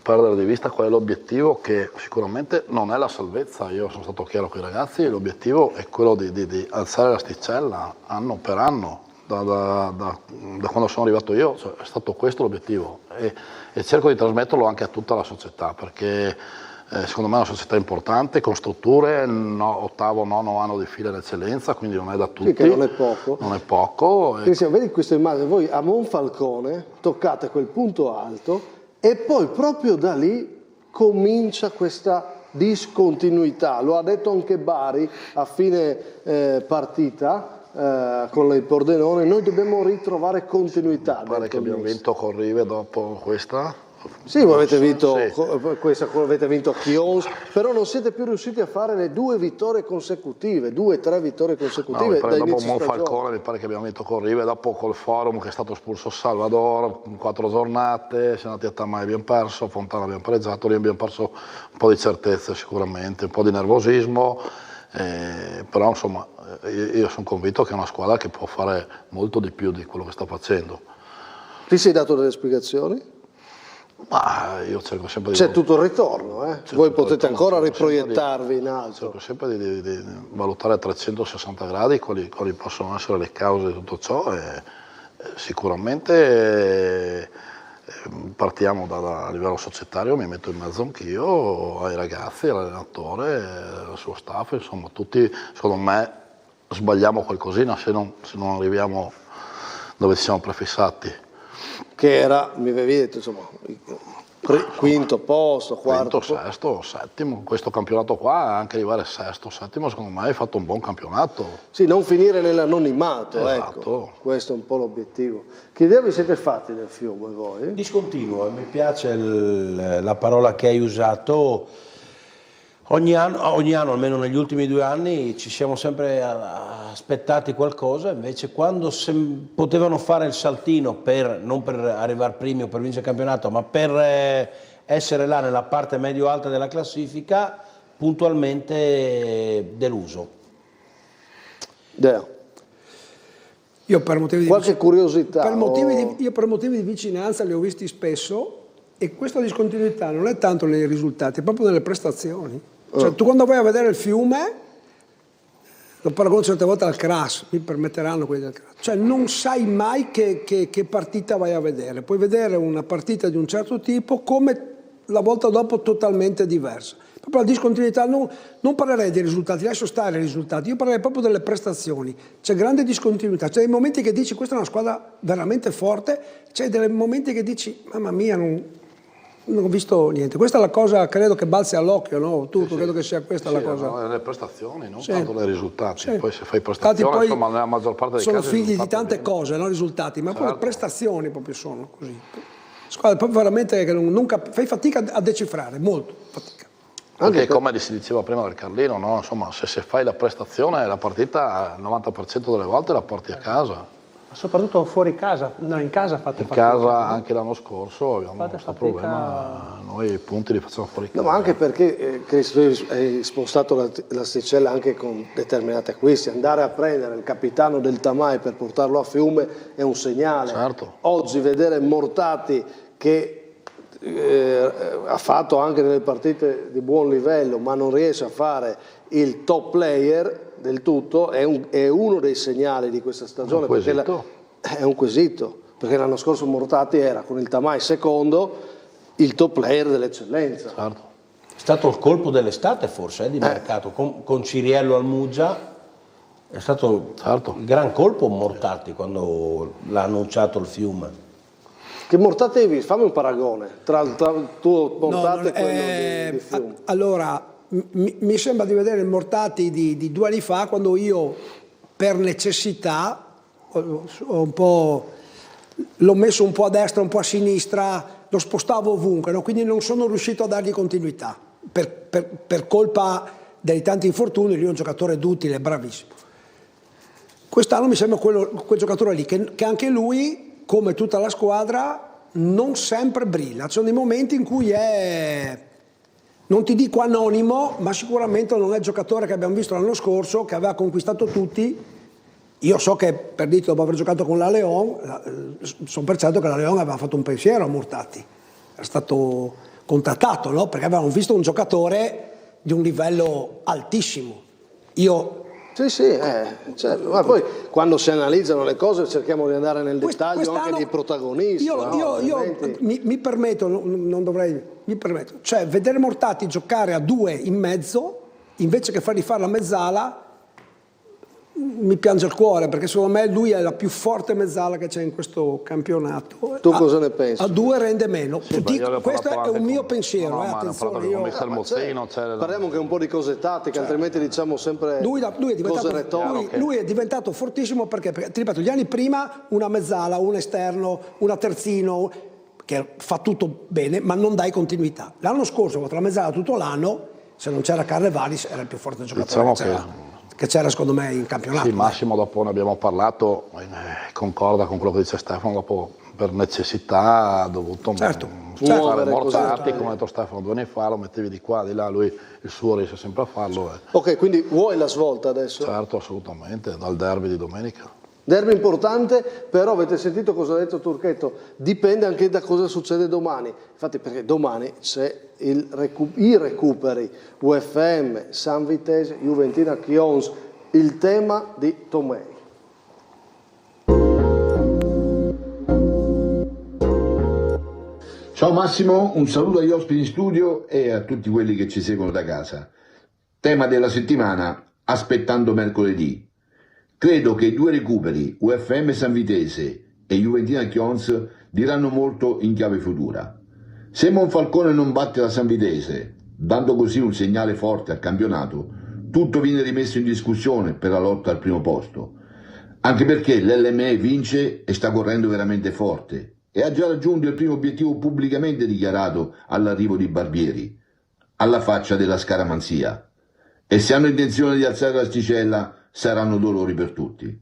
perdere di vista qual è l'obiettivo, che sicuramente non è la salvezza. Io sono stato chiaro con i ragazzi, l'obiettivo è quello di alzare l'asticella anno per anno, da quando sono arrivato io, cioè, è stato questo l'obiettivo, e cerco di trasmetterlo anche a tutta la società, perché secondo me è una società importante, con strutture, ottavo, nono anno di fila d'eccellenza, quindi non è da tutti. Sì, che non è poco. Non è poco. Cristian, vedi questa immagine, voi a Monfalcone toccate quel punto alto e poi proprio da lì comincia questa discontinuità. Lo ha detto anche Bari a fine partita con il Pordenone, noi dobbiamo ritrovare continuità. Pare che abbiamo vinto con Rive dopo questa. Sì, voi avete vinto questa, avete vinto a Chions, però non siete più riusciti a fare le 2 vittorie consecutive, 2-3 vittorie consecutive. No, dopo Monfalcone mi pare che abbiamo vinto con Rive, dopo col Forum che è stato espulso Salvador, 4 giornate, siamo andati a Tamai, abbiamo perso, a Fontana abbiamo pareggiato, lì abbiamo perso un po' di certezze sicuramente, un po' di nervosismo, però insomma io sono convinto che è una squadra che può fare molto di più di quello che sta facendo. Ti sei dato delle spiegazioni? Ma io cerco sempre di... C'è tutto il ritorno, voi potete ancora riproiettarvi in alto. Cerco sempre di valutare a 360 gradi quali possono essere le cause di tutto ciò e sicuramente partiamo a livello societario, mi metto in mezzo anch'io ai ragazzi, all'allenatore, al suo staff, insomma tutti secondo me sbagliamo qualcosina se non arriviamo dove ci siamo prefissati. Che era, mi avevi detto, insomma, quinto posto, quarto, sesto, settimo. Questo campionato qua, anche arrivare sesto, settimo, secondo me hai fatto un buon campionato. Sì, non finire nell'anonimato, esatto. Ecco, questo è un po' l'obiettivo. Che idea vi siete fatti del Fiume voi? Discontinuo, mi piace la parola che hai usato. Ogni anno, almeno negli ultimi 2 anni, ci siamo sempre aspettati qualcosa, invece quando potevano fare il saltino non per arrivare primi o per vincere il campionato, ma per essere là nella parte medio-alta della classifica, puntualmente deluso. Io per motivi qualche curiosità. Io per motivi di vicinanza li ho visti spesso e questa discontinuità non è tanto nei risultati, è proprio nelle prestazioni. Cioè, tu quando vai a vedere il Fiume, lo paragono certe volte al Cras, mi permetteranno quelli del Cras, cioè non sai mai che partita vai a vedere, puoi vedere una partita di un certo tipo come la volta dopo totalmente diversa. Proprio la discontinuità, non parlerei dei risultati, lascio stare i risultati, io parlerei proprio delle prestazioni, c'è grande discontinuità, c'è dei momenti che dici questa è una squadra veramente forte, c'è dei momenti che dici mamma mia non ho visto niente. Questa è la cosa, credo che balzi all'occhio, no? Tu credo che sia questa la cosa. No, le prestazioni, non tanto nei risultati. Poi se fai prestazioni, poi insomma, nella maggior parte dei casi sono figli di tante cose, non risultati, ma poi le prestazioni proprio sono così. Squadra proprio veramente che fai fatica a decifrare, molto fatica. Anche come si diceva prima del Carlino, no? Insomma, se fai la prestazione, la partita, il 90% delle volte la porti a casa. Soprattutto fuori casa, no, in casa fate fatica. In casa anche l'anno scorso abbiamo questo problema, noi i punti li facciamo fuori casa. No, ma anche perché hai spostato l'asticella anche con determinati acquisti, andare a prendere il capitano del Tamai per portarlo a Fiume è un segnale. Certo. Oggi vedere Mortati che ha fatto anche delle partite di buon livello ma non riesce a fare il top player del tutto è uno dei segnali di questa stagione, perché è un quesito, perché l'anno scorso Mortati era con il Tamai secondo il top player dell'eccellenza. Certo. È stato il colpo dell'estate forse di mercato, con Ciriello al Muggia, è stato il gran colpo Mortati quando l'ha annunciato il Fiume. Che Mortati hai visto? Fammi un paragone tra il tuo Mortati e quello di Fiume. Allora, mi sembra di vedere il Mortati di 2 anni fa, quando io per necessità l'ho messo un po' a destra, un po' a sinistra, lo spostavo ovunque, no? Quindi non sono riuscito a dargli continuità per colpa dei tanti infortuni. Lui è un giocatore duttile, bravissimo. Quest'anno mi sembra quel giocatore lì che anche lui, come tutta la squadra, non sempre brilla. Ci sono dei momenti in cui non ti dico anonimo, ma sicuramente non è il giocatore che abbiamo visto l'anno scorso, che aveva conquistato tutti. Io so che, per dire, dopo aver giocato con la Leon, sono per certo che la Leon aveva fatto un pensiero a Mortati. Era stato contattato, no? Perché avevamo visto un giocatore di un livello altissimo. Certo. Ma poi quando si analizzano le cose cerchiamo di andare nel dettaglio anche dei protagonisti. Mi permetto, non dovrei, mi permetto, cioè vedere Mortati giocare a 2 in mezzo invece che fargli fare la mezzala mi piange il cuore, perché secondo me lui è la più forte mezzala che c'è in questo campionato. Tu cosa ne pensi? A 2 rende meno. Questo è un mio pensiero, attenzione. Parliamo anche un po' di cose tattiche, altrimenti diciamo sempre cose retoriche. Lui è diventato fortissimo perché, ti ripeto, gli anni prima una mezzala, un esterno, una terzino, che fa tutto bene, ma non dai continuità. L'anno scorso, con la mezzala tutto l'anno, se non c'era Carnevalis, era il più forte giocatore che c'era secondo me in campionato. Sì, Massimo, dopo ne abbiamo parlato, concorda con quello che dice Stefano, dopo per necessità ha dovuto fare Mortati, come ha detto Stefano 2 anni fa, lo mettevi di qua, di là, lui il suo riesce sempre a farlo. Ok, quindi vuoi la svolta adesso? Certo, assolutamente, dal derby di domenica. Derby importante, però avete sentito cosa ha detto Turchetto, dipende anche da cosa succede domani. Infatti perché domani c'è i recuperi UFM, San Vitese, Juventina, Chions, il tema di Tomei. Ciao Massimo, un saluto agli ospiti in studio e a tutti quelli che ci seguono da casa. Tema della settimana, aspettando mercoledì. Credo che i 2 recuperi, UFM San Vitese e Juventina Chions, diranno molto in chiave futura. Se Monfalcone non batte la San Vitese, dando così un segnale forte al campionato, tutto viene rimesso in discussione per la lotta al primo posto. Anche perché l'LME vince e sta correndo veramente forte e ha già raggiunto il primo obiettivo pubblicamente dichiarato all'arrivo di Barbieri, alla faccia della scaramanzia. E se hanno intenzione di alzare l'asticella, saranno dolori per tutti.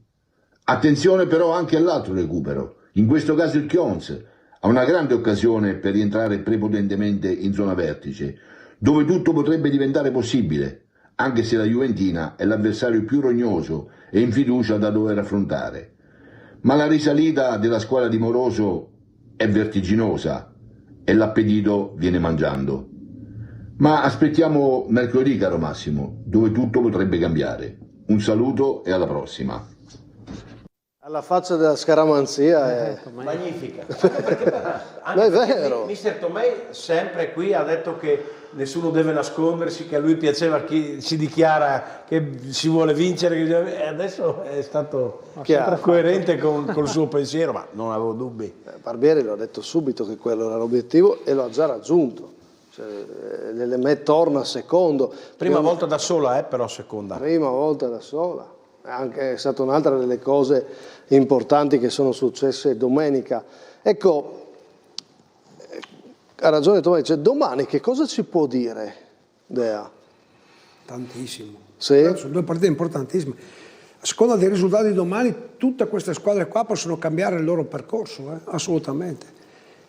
Attenzione però anche all'altro recupero, in questo caso il Chions ha una grande occasione per rientrare prepotentemente in zona vertice, dove tutto potrebbe diventare possibile, anche se la Juventina è l'avversario più rognoso e in fiducia da dover affrontare. Ma la risalita della squadra di Moroso è vertiginosa e l'appetito viene mangiando. Ma aspettiamo mercoledì, caro Massimo, dove tutto potrebbe cambiare. Un saluto e alla prossima. Alla faccia della scaramanzia è magnifica. Ma è vero. Mister Tomei sempre qui ha detto che nessuno deve nascondersi, che a lui piaceva chi si dichiara che si vuole vincere, e adesso è stato coerente col suo pensiero, ma non avevo dubbi. Barbieri lo ha detto subito che quello era l'obiettivo e lo ha già raggiunto. Cioè, l'LME torna secondo. Prima volta da sola, però seconda. Prima volta da sola. È stata un'altra delle cose importanti che sono successe domenica. Ecco, ha ragione Tomei, cioè, domani che cosa ci può dire Dea? Tantissimo. Sì? Sono 2 partite importantissime. A seconda dei risultati di domani, tutte queste squadre qua possono cambiare il loro percorso, assolutamente.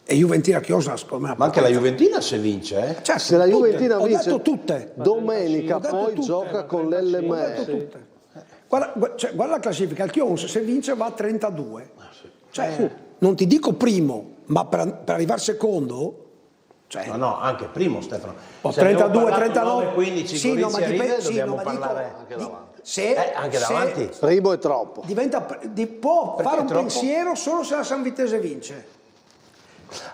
E Juventina Chiosa, secondo me. Ma anche la Juventina se vince, Cioè, se la Juventina vince, ho detto tutte. Domenica poi gioca con l'LME. Guarda la classifica, il Chions se vince va a 32. Cioè, non ti dico primo, ma per arrivare secondo. Cioè, no, anche primo Stefano. 32, 39, 15, sì, no, ma dobbiamo parlare anche davanti. anche davanti. Primo è troppo. Può fare un pensiero solo se la San Vitese vince.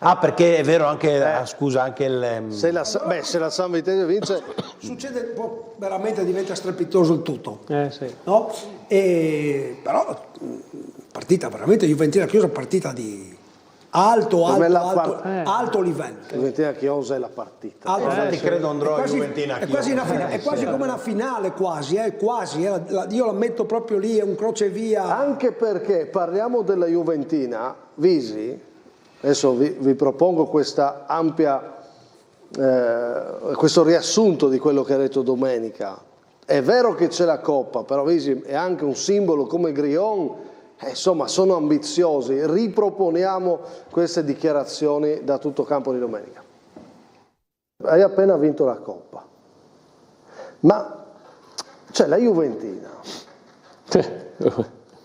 Ah, perché è vero anche, scusa, anche il... Se la San Vitese vince... Succede, veramente diventa strepitoso il tutto. Sì. No? Però, partita veramente, Juventina Chiosa, partita di alto livello. Juventina Chiosa è la partita. Infatti credo andrò a Juventina Chiosa. È quasi come una finale, quasi. Io la metto proprio lì, è un crocevia. Anche perché parliamo della Juventina, Visi... Adesso vi propongo questa ampia, questo riassunto di quello che ha detto domenica. È vero che c'è la Coppa, però Visi è anche un simbolo come Grion, insomma sono ambiziosi. Riproponiamo queste dichiarazioni da tutto campo di domenica. Hai appena vinto la Coppa, ma c'è la Juventina.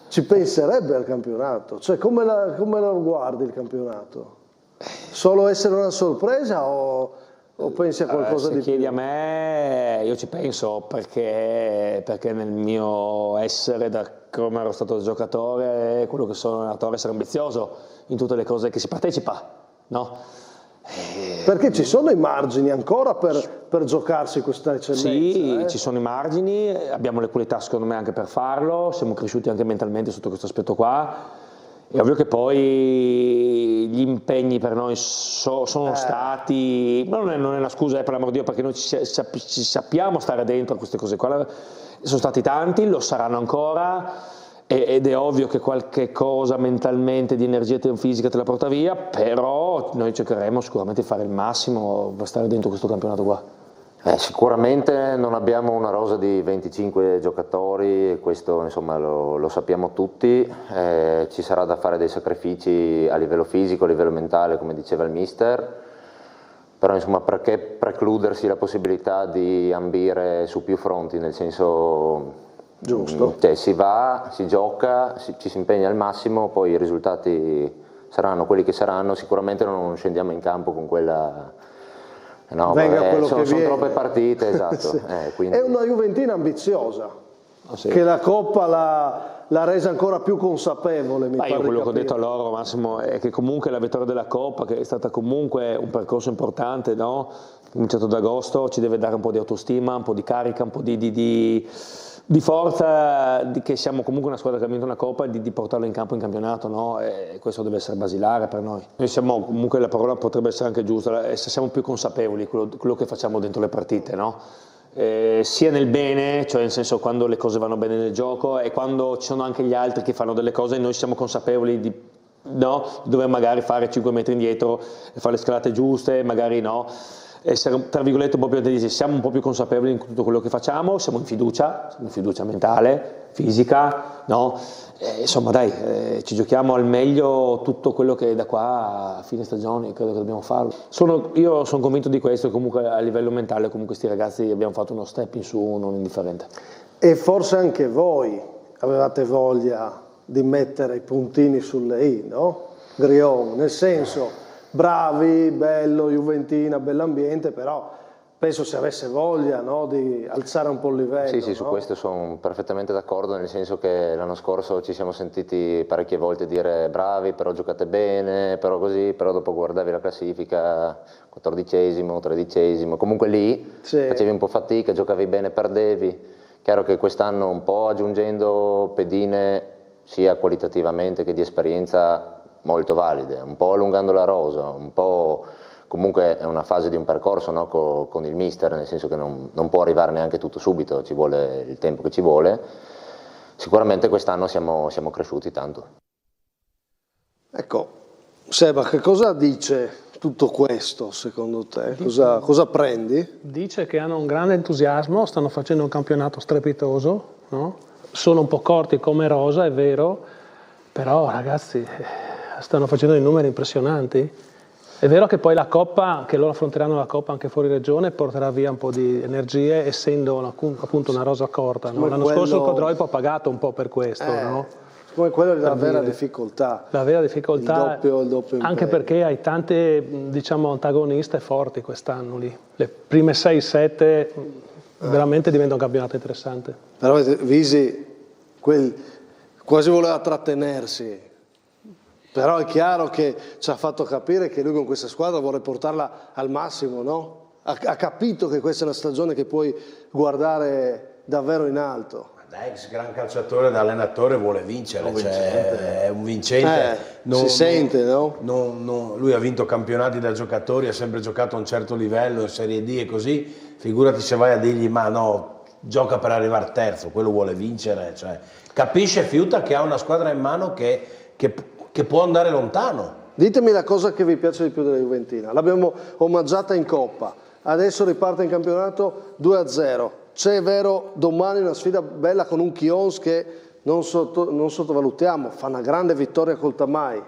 Ci penserebbe al campionato, cioè come lo guardi il campionato? Solo essere una sorpresa o pensi a qualcosa di più? Se chiedi a me, io ci penso perché nel mio essere, da come ero stato giocatore, quello che sono allenatore, essere ambizioso in tutte le cose che si partecipa, no? Perché ci sono i margini ancora per giocarsi questa eccellenza? Sì, ci sono i margini, abbiamo le qualità secondo me anche per farlo, siamo cresciuti anche mentalmente sotto questo aspetto qua. È ovvio che poi gli impegni per noi sono stati, non è una scusa per l'amor di Dio, perché noi ci sappiamo stare dentro a queste cose qua, sono stati tanti, lo saranno ancora. Ed è ovvio che qualche cosa mentalmente di energia fisica te la porta via, però noi cercheremo sicuramente di fare il massimo per stare dentro questo campionato qua. Sicuramente non abbiamo una rosa di 25 giocatori, questo insomma lo sappiamo tutti, ci sarà da fare dei sacrifici a livello fisico, a livello mentale, come diceva il mister, però insomma perché precludersi la possibilità di ambire su più fronti, nel senso Giusto. Cioè, si va, si gioca, ci si impegna al massimo, poi i risultati saranno quelli che saranno, sicuramente non scendiamo in campo con quella... No, sono troppe partite, esatto. Sì. Quindi... È una Juventina ambiziosa, sì. Che la Coppa l'ha resa ancora più consapevole, mi pare io quello di che ho capire. detto a loro, Massimo, è che comunque la vittoria della Coppa, che è stata comunque un percorso importante, no? Cominciato ad agosto, ci deve dare un po' di autostima, un po' di carica, un po' di forza, che siamo comunque una squadra che ha vinto una Coppa, e di portarlo in campo in campionato, no? E questo deve essere basilare per noi. Noi siamo, comunque la parola potrebbe essere anche giusta, siamo più consapevoli di quello che facciamo dentro le partite, no? Sia nel bene, cioè nel senso quando le cose vanno bene nel gioco, e quando ci sono anche gli altri che fanno delle cose, noi siamo consapevoli di dover magari fare 5 metri indietro e fare le scalate giuste, magari no, essere tra virgolette un po' più attenti. Siamo un po' più consapevoli in tutto quello che facciamo, siamo in fiducia mentale, fisica, no? Insomma dai, ci giochiamo al meglio tutto quello che da qua a fine stagione credo che dobbiamo farlo. Io sono convinto di questo, e comunque a livello mentale comunque sti ragazzi abbiamo fatto uno step in su non indifferente. E forse anche voi avevate voglia di mettere i puntini sulle i, no? Grion, nel senso, bravi, bello, Juventina, bell'ambiente, però penso se avesse voglia, no, di alzare un po' il livello. Sì, sì, no? su questo sono perfettamente d'accordo, nel senso che l'anno scorso ci siamo sentiti parecchie volte dire bravi, però giocate bene, però così, però dopo guardavi la classifica, 14esimo, 13esimo, comunque lì facevi un po' fatica, giocavi bene, perdevi. Chiaro che quest'anno un po' aggiungendo pedine sia qualitativamente che di esperienza molto valide, un po' allungando la rosa, un po'... Comunque è una fase di un percorso, no? con il mister, nel senso che non può arrivare neanche tutto subito, ci vuole il tempo che ci vuole. Sicuramente quest'anno siamo cresciuti tanto. Ecco, Seba, che cosa dice tutto questo secondo te? Cosa prendi? Dice che hanno un grande entusiasmo, stanno facendo un campionato strepitoso, no? Sono un po' corti come rosa, è vero, però ragazzi stanno facendo dei numeri impressionanti. È vero che poi la Coppa, che loro affronteranno la Coppa anche fuori regione, porterà via un po' di energie, essendo appunto una rosa corta. No? L'anno scorso il Codroipo ha pagato un po' per questo, no? Come quello è la vera difficoltà. La vera difficoltà, il doppio anche perché hai tante, diciamo, antagoniste forti quest'anno lì. Le prime 6-7 veramente diventa un campionato interessante. Però Visi quasi voleva trattenersi. Però è chiaro che ci ha fatto capire che lui con questa squadra vuole portarla al massimo, no? Ha capito che questa è una stagione che puoi guardare davvero in alto. Da ex gran calciatore, da allenatore vuole vincere, è un vincente. Si sente, no? Lui ha vinto campionati da giocatori, ha sempre giocato a un certo livello, in Serie D e così, figurati se vai a dirgli ma no, gioca per arrivare terzo, quello vuole vincere. Cioè, capisce Fiuta che ha una squadra in mano che può andare lontano. Ditemi la cosa che vi piace di più della Juventina. L'abbiamo omaggiata in Coppa, adesso riparte in campionato 2-0. C'è, vero, domani una sfida bella con un Chions che non sottovalutiamo, fa una grande vittoria col Tamai.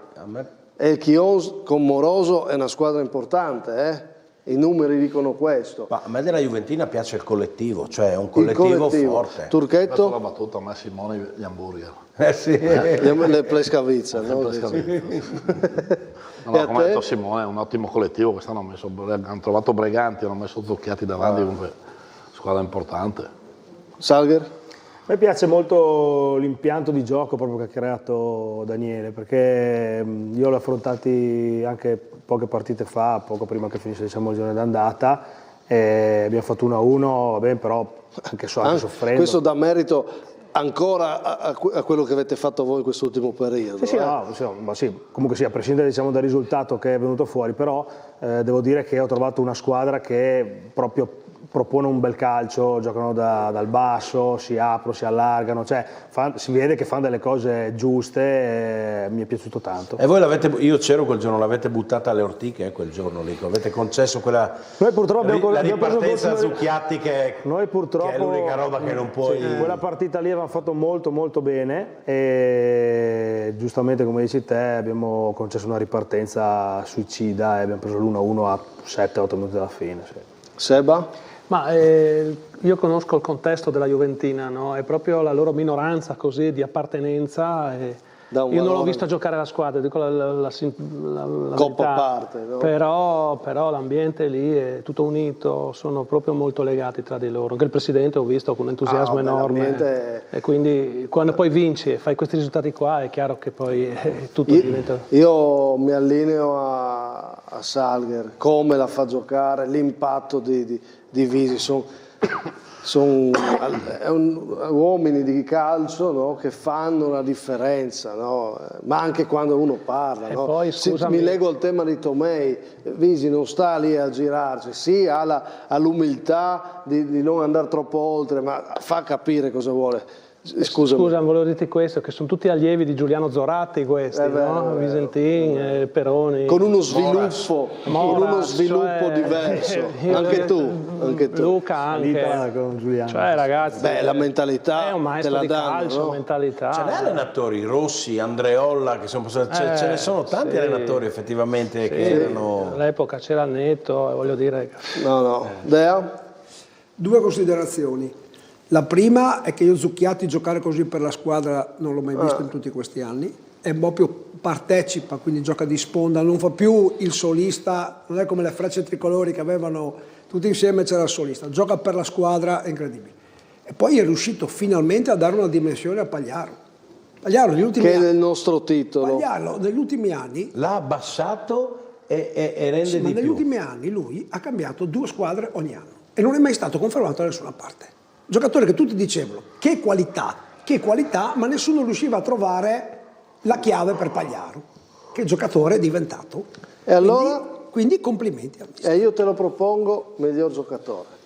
E il Chions con Moroso è una squadra importante, I numeri dicono questo. Ma a me della Juventina piace il collettivo, cioè un collettivo forte. Turchetto? La battuta a me Simone gli hamburger. Sì. Le plescavizze, no? No, come ha detto Simone, è un ottimo collettivo. Quest'anno hanno trovato Breganti, hanno messo Zucchiati davanti, comunque squadra importante. Salger? A me piace molto l'impianto di gioco proprio che ha creato Daniele, perché io l'ho affrontati anche poche partite fa, poco prima che finisse, diciamo, il giorno d'andata, e abbiamo fatto 1-1, va bene, però anche soffrendo. Questo dà merito ancora a quello che avete fatto voi in quest'ultimo periodo. Sì, comunque sì, a prescindere, diciamo, dal risultato che è venuto fuori, però devo dire che ho trovato una squadra che proprio propone un bel calcio, giocano dal basso, si aprono, si allargano, cioè si vede che fanno delle cose giuste, mi è piaciuto tanto. E voi io c'ero quel giorno, l'avete buttata alle ortiche quel giorno lì, avete concesso quella la ripartenza a Zucchiatti che è l'unica roba che non puoi... Sì, quella partita lì avevamo fatto molto molto bene e giustamente come dici te abbiamo concesso una ripartenza suicida e abbiamo preso l'1-1 a 7-8 minuti dalla fine. Sì. Seba? Ma io conosco il contesto della Juventina, no? È proprio la loro minoranza così di appartenenza. Io non l'ho vista giocare la squadra, dico la Coppa a verità. parte, no? Però l'ambiente lì è tutto unito, sono proprio molto legati tra di loro. Anche il presidente ho visto con un entusiasmo enorme. E quindi quando poi vinci e fai questi risultati qua è chiaro che poi tutto diventa... Io mi allineo a Salger, come la fa giocare, l'impatto di Visi. Sono uomini di calcio, no? Che fanno la differenza, no? Ma anche quando uno parla, no? Poi, mi lego al tema di Tomei. Visi non sta lì a girarsi, sì, ha l'umiltà di non andare troppo oltre, ma fa capire cosa vuole. Scusami. Scusa, volevo dirti questo, che sono tutti allievi di Giuliano Zoratti questi, no? Visentin, Peroni. Con uno sviluppo, diverso. Anche tu. Luca anche. Con Giuliano. Cioè ragazzi. La mentalità è un maestro te la di danno, calcio, no? mentalità. Ce n'è allenatori, Rossi, Andreolla, che sono passati, ce ne sono tanti allenatori effettivamente che erano... All'epoca c'era Netto, voglio dire... No. Dea? 2 considerazioni. La prima è che io Zucchiatti giocare così per la squadra non l'ho mai visto in tutti questi anni, è proprio partecipa, quindi gioca di sponda, non fa più il solista, non è come le Frecce Tricolori che avevano tutti insieme, c'era il solista, gioca per la squadra, è incredibile. E poi è riuscito finalmente a dare una dimensione a Pagliaro. Pagliaro negli ultimi anni, che è il nostro titolo. Pagliaro negli ultimi anni l'ha abbassato e rende di più. Negli ultimi anni lui ha cambiato 2 squadre ogni anno e non è mai stato confermato da nessuna parte. Giocatore che tutti dicevano che qualità, ma nessuno riusciva a trovare la chiave per Pagliaro. Che giocatore è diventato. E allora? Quindi complimenti a me. E io te lo propongo miglior giocatore.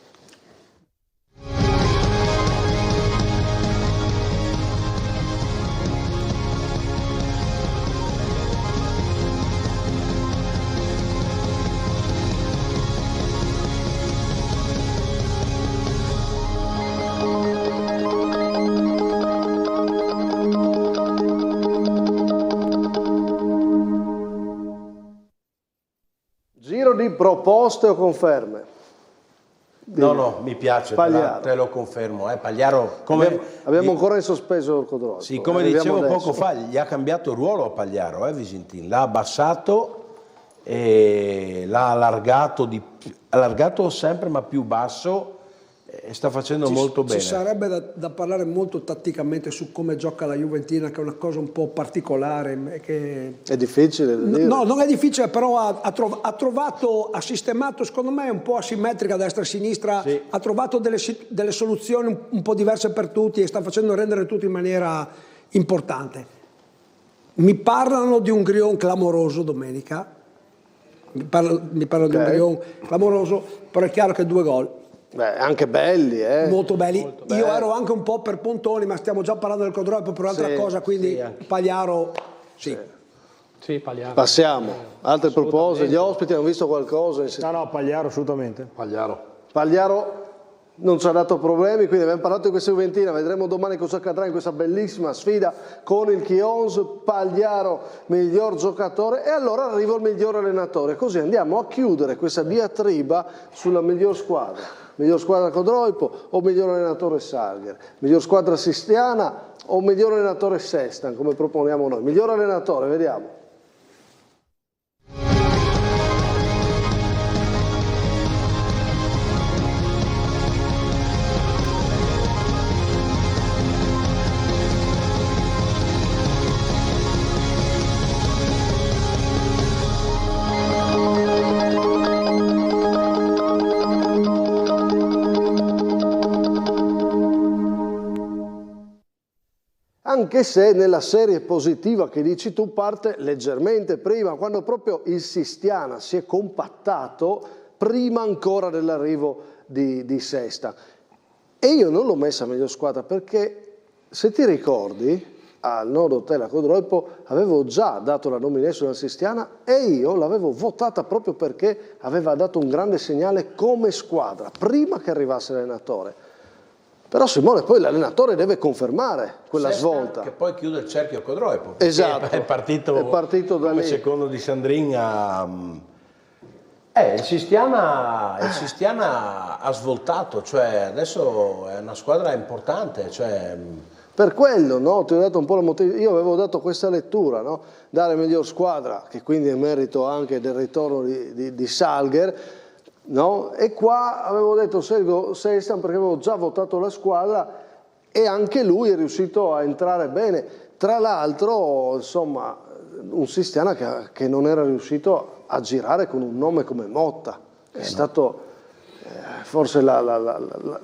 Di proposte o conferme? No, mi piace, te lo confermo. Pagliaro, abbiamo ancora in sospeso il Codroipo. Sì, come dicevo poco fa, gli ha cambiato ruolo a Pagliaro, Visentin. L'ha abbassato e l'ha allargato sempre ma più basso e sta facendo molto bene. Ci sarebbe da parlare molto tatticamente su come gioca la Juventina, che è una cosa un po' particolare. È difficile da dire. No, non è difficile, però ha sistemato, secondo me, un po' asimmetrica destra e sinistra, sì. Ha trovato delle soluzioni un po' diverse per tutti e sta facendo rendere tutti in maniera importante. Mi parlano di un Grion clamoroso domenica, mi parlano di un Grion clamoroso, però è chiaro che 2 gol. Anche belli, Molto belli. Io ero anche un po' per Pontoni, ma stiamo già parlando del Codroipo per un'altra cosa, quindi Pagliaro, sì. Sì, Pagliaro. Passiamo. Altre proposte? Gli ospiti hanno visto qualcosa? No, Pagliaro assolutamente. Pagliaro non ci ha dato problemi, quindi abbiamo parlato di questa Juventina, vedremo domani cosa accadrà in questa bellissima sfida con il Chions. Pagliaro miglior giocatore e allora arriva il miglior allenatore, così andiamo a chiudere questa diatriba sulla miglior squadra. Miglior squadra Codroipo o miglior allenatore Salger? Miglior squadra Sistiana o miglior allenatore Sestan, come proponiamo noi? Miglior allenatore, vediamo. Anche se nella serie positiva che dici tu parte leggermente prima, quando proprio il Sistiana si è compattato prima ancora dell'arrivo di Sesta. E io non l'ho messa miglior squadra perché, se ti ricordi, al Nord Hotel a Codroipo avevo già dato la nomination al Sistiana e io l'avevo votata proprio perché aveva dato un grande segnale come squadra, prima che arrivasse l'allenatore. Però Simone, poi l'allenatore deve confermare quella svolta. Che poi chiude il cerchio a Codroipo. Esatto. È partito da come lì. Secondo di Sandrin Il Sistiana ha svoltato, cioè adesso è una squadra importante. Cioè... Per quello, no? Ti ho dato un po' il motivo. Io avevo dato questa lettura, no? Dare miglior squadra, che quindi è merito anche del ritorno di Salger, no? E qua avevo detto Sestan perché avevo già votato la squadra e anche lui è riuscito a entrare bene. Tra l'altro, insomma, un Sistiana che non era riuscito a girare con un nome come Motta. È stato forse la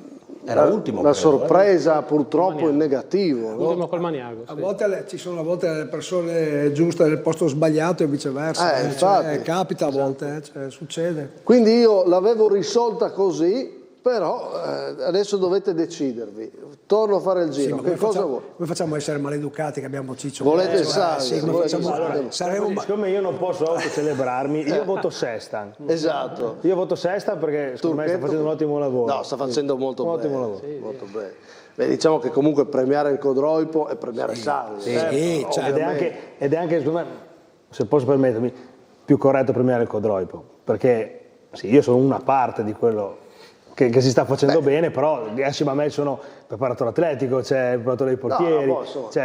sorpresa purtroppo in negativo. L'ultimo col Maniago. A volte ci sono le persone giuste nel posto sbagliato e viceversa. Infatti. Capita a volte, succede. Quindi io l'avevo risolta così, però adesso dovete decidervi. Torno a fare il giro. Sì, che cosa vuoi? Come facciamo a essere maleducati che abbiamo Ciccio? Volete Salger? Siccome io non posso autocelebrarmi, io voto Sestan. Esatto. Io voto Sestan perché secondo me sta facendo un ottimo lavoro. No, sta facendo molto bene. Ottimo lavoro. Molto bene. Beh, diciamo che comunque premiare il Codroipo è premiare Salger. Ed è anche, secondo me, se posso permettermi, più corretto premiare il Codroipo. Perché io sono una parte di quello che si sta facendo bene, però assieme a me sono preparatore atletico, c'è il preparatore dei portieri,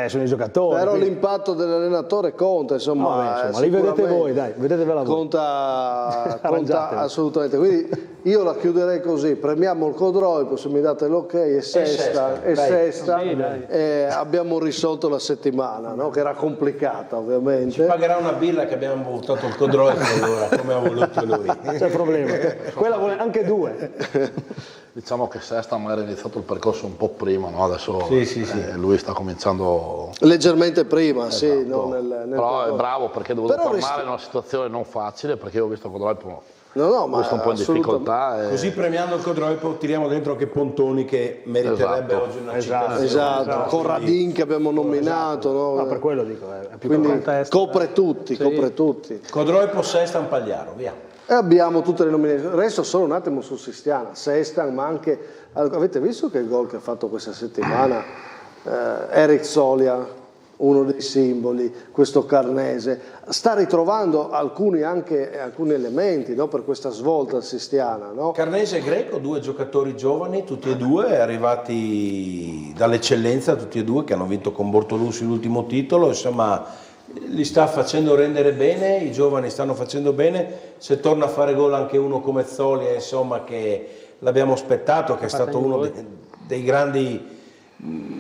sono i giocatori. Però l'impatto dell'allenatore conta, insomma lì vedete voi, dai, vedetevela voi. Conta assolutamente. Quindi io la chiuderei così: premiamo il Codroipo, se mi date l'ok, e Sesta. Abbiamo risolto la settimana, no? Che era complicata ovviamente. Ci pagherà una birra che abbiamo votato il Codroipo allora, come ha voluto lui. C'è problema. Quella vuole anche 2. Diciamo che Sesta magari ha iniziato il percorso un po' prima, no? Adesso sì. Lui sta cominciando leggermente prima, esatto. sì. No? Nel però è bravo perché ha dovuto fermare in una situazione non facile, perché io ho visto Codroipo ma un po' in difficoltà. Così premiando il Codroipo tiriamo dentro anche Pontoni che meriterebbe oggi una citazione. Esatto. Con Radin che abbiamo nominato. No? No, per quello dico, è più quindi copre tutti. Codroipo, Sestan, Pagliaro, via. E abbiamo tutte le nominazioni. Resto solo un attimo su Sistiana, Sestan, ma anche avete visto che il gol che ha fatto questa settimana Eric Zolia, uno dei simboli, questo Carnese, sta ritrovando alcuni elementi, no, per questa svolta Sistiana, no? Carnese e Greco, 2 giocatori giovani, tutti e due arrivati dall'eccellenza, tutti e due che hanno vinto con Bortolussi l'ultimo titolo, insomma li sta facendo rendere bene, i giovani stanno facendo bene. Se torna a fare gol anche uno come Zolia, insomma, che l'abbiamo aspettato, che è stato uno dei grandi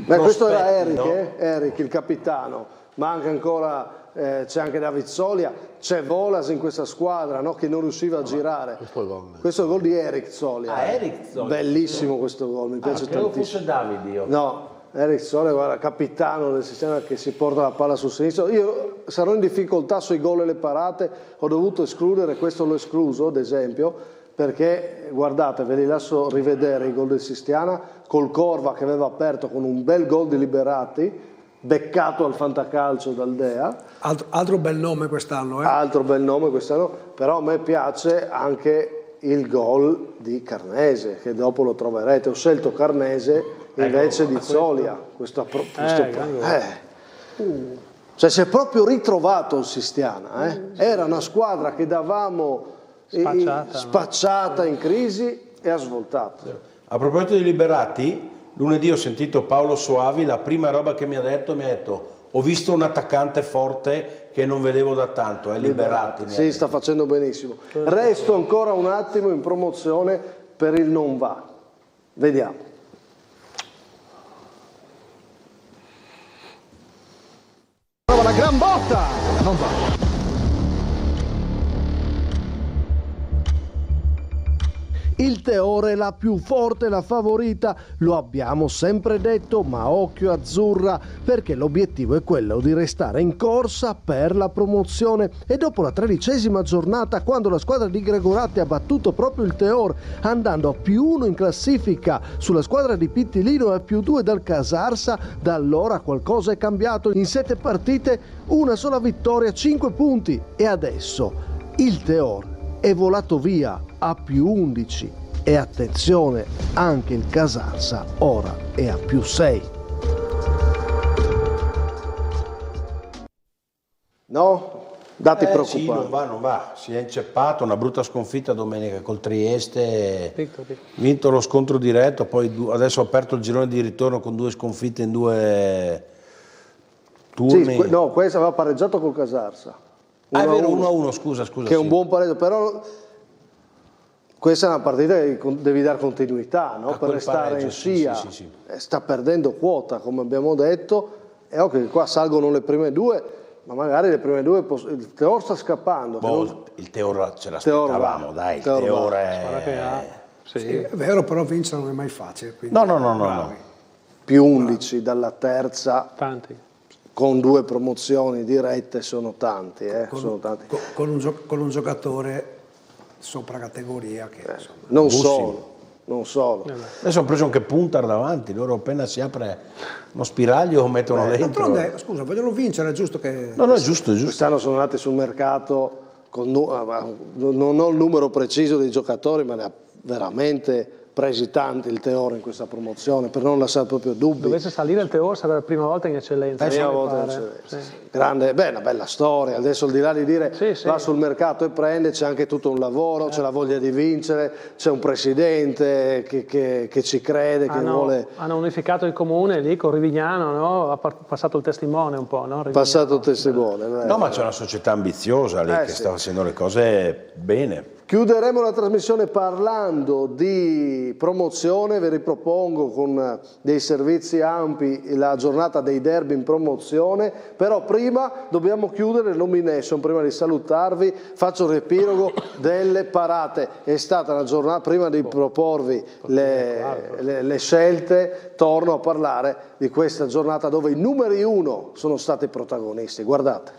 questo era Eric, no? Eric il capitano, ma anche ancora c'è anche David Zolia, c'è Volas in questa squadra, no? Che non riusciva a girare. Questo è il gol di Eric Zolia. Eric Zolia. Bellissimo questo gol, mi piace tantissimo. Credo fosse David io. No, Eric Zolia, guarda, capitano del sistema che si porta la palla sul sinistro. Io sarò in difficoltà sui gol e le parate, ho dovuto escludere, questo l'ho escluso ad esempio, perché guardate, ve li lascio rivedere i gol del Sistiana, col Corva che aveva aperto con un bel gol di Liberati, beccato al fantacalcio dal Dea. Altro bel nome quest'anno. Altro bel nome quest'anno, però a me piace anche il gol di Carnese, che dopo lo troverete. Ho scelto Carnese invece di Zolia. Cioè si è proprio ritrovato il Sistiana. Era una squadra che davamo spacciata in crisi e ha svoltato. A proposito di Liberati, lunedì ho sentito Paolo Soavi, la prima roba che mi ha detto ho visto un attaccante forte che non vedevo da tanto, è Liberati. Sì, sta facendo benissimo. Resto ancora un attimo in promozione per il non va. Vediamo. Prova la gran botta, non va. Il Teore è la più forte, la favorita, lo abbiamo sempre detto, ma occhio azzurra, perché l'obiettivo è quello di restare in corsa per la promozione. E dopo la 13ª giornata, quando la squadra di Gregoratti ha battuto proprio il Teor, andando a +1 in classifica sulla squadra di Pittilino e a +2 dal Casarsa, da allora qualcosa è cambiato. In 7 partite, una sola vittoria, 5 punti. E adesso il Teor è volato via a +11 e attenzione, anche il Casarsa ora è a +6. No? Dati Sì, preoccupanti. non va, si è inceppato, una brutta sconfitta domenica col Trieste, vinto lo scontro diretto, poi adesso ha aperto il girone di ritorno con 2 sconfitte in 2 turni. Sì, no, questo aveva pareggiato col Casarsa. È vero, 1-1, scusa. Che è un buon pareggio, però questa è una partita che devi dare continuità, no? Per restare pareggio, in scia. sì. Sta perdendo quota, come abbiamo detto. È ovvio che qua salgono le prime 2, ma magari le prime 2 il Teor sta scappando. Il Teor ce l'aspettavamo, dai, il Teor è... Sì, è vero, però vincere non è mai facile. No. Più 11 dalla terza. Tanti. Con 2 promozioni dirette sono tanti. Sono tanti. Con un giocatore sopra categoria che non solo. Adesso hanno preso anche Puntar davanti, loro appena si apre uno spiraglio lo mettono dentro. D'altronde, scusa, vogliono vincere, è giusto che... No, è giusto. Quest'anno sono andati sul mercato, non ho il numero preciso dei giocatori, ma ne ha veramente presi tanti il Teor in questa promozione, per non lasciare proprio dubbi. Dovesse salire il Teor sarebbe la prima volta in eccellenza. Prima volta in eccellenza. Sì. Grande, una bella storia. Adesso al di là di dire va sul mercato e prende, c'è anche tutto un lavoro, c'è la voglia di vincere, c'è un presidente che ci crede, che vuole... Hanno unificato il comune lì con Rivignano, no? Ha passato il testimone un po', no? Passato il testimone. No, ma c'è una società ambiziosa lì che sta facendo le cose bene. Chiuderemo la trasmissione parlando di promozione, vi ripropongo con dei servizi ampi la giornata dei derby in promozione, però prima dobbiamo chiudere il nomination, prima di salutarvi faccio il riepilogo delle parate. È stata una giornata, prima di proporvi le scelte, torno a parlare di questa giornata dove i numeri 1 sono stati protagonisti, guardate.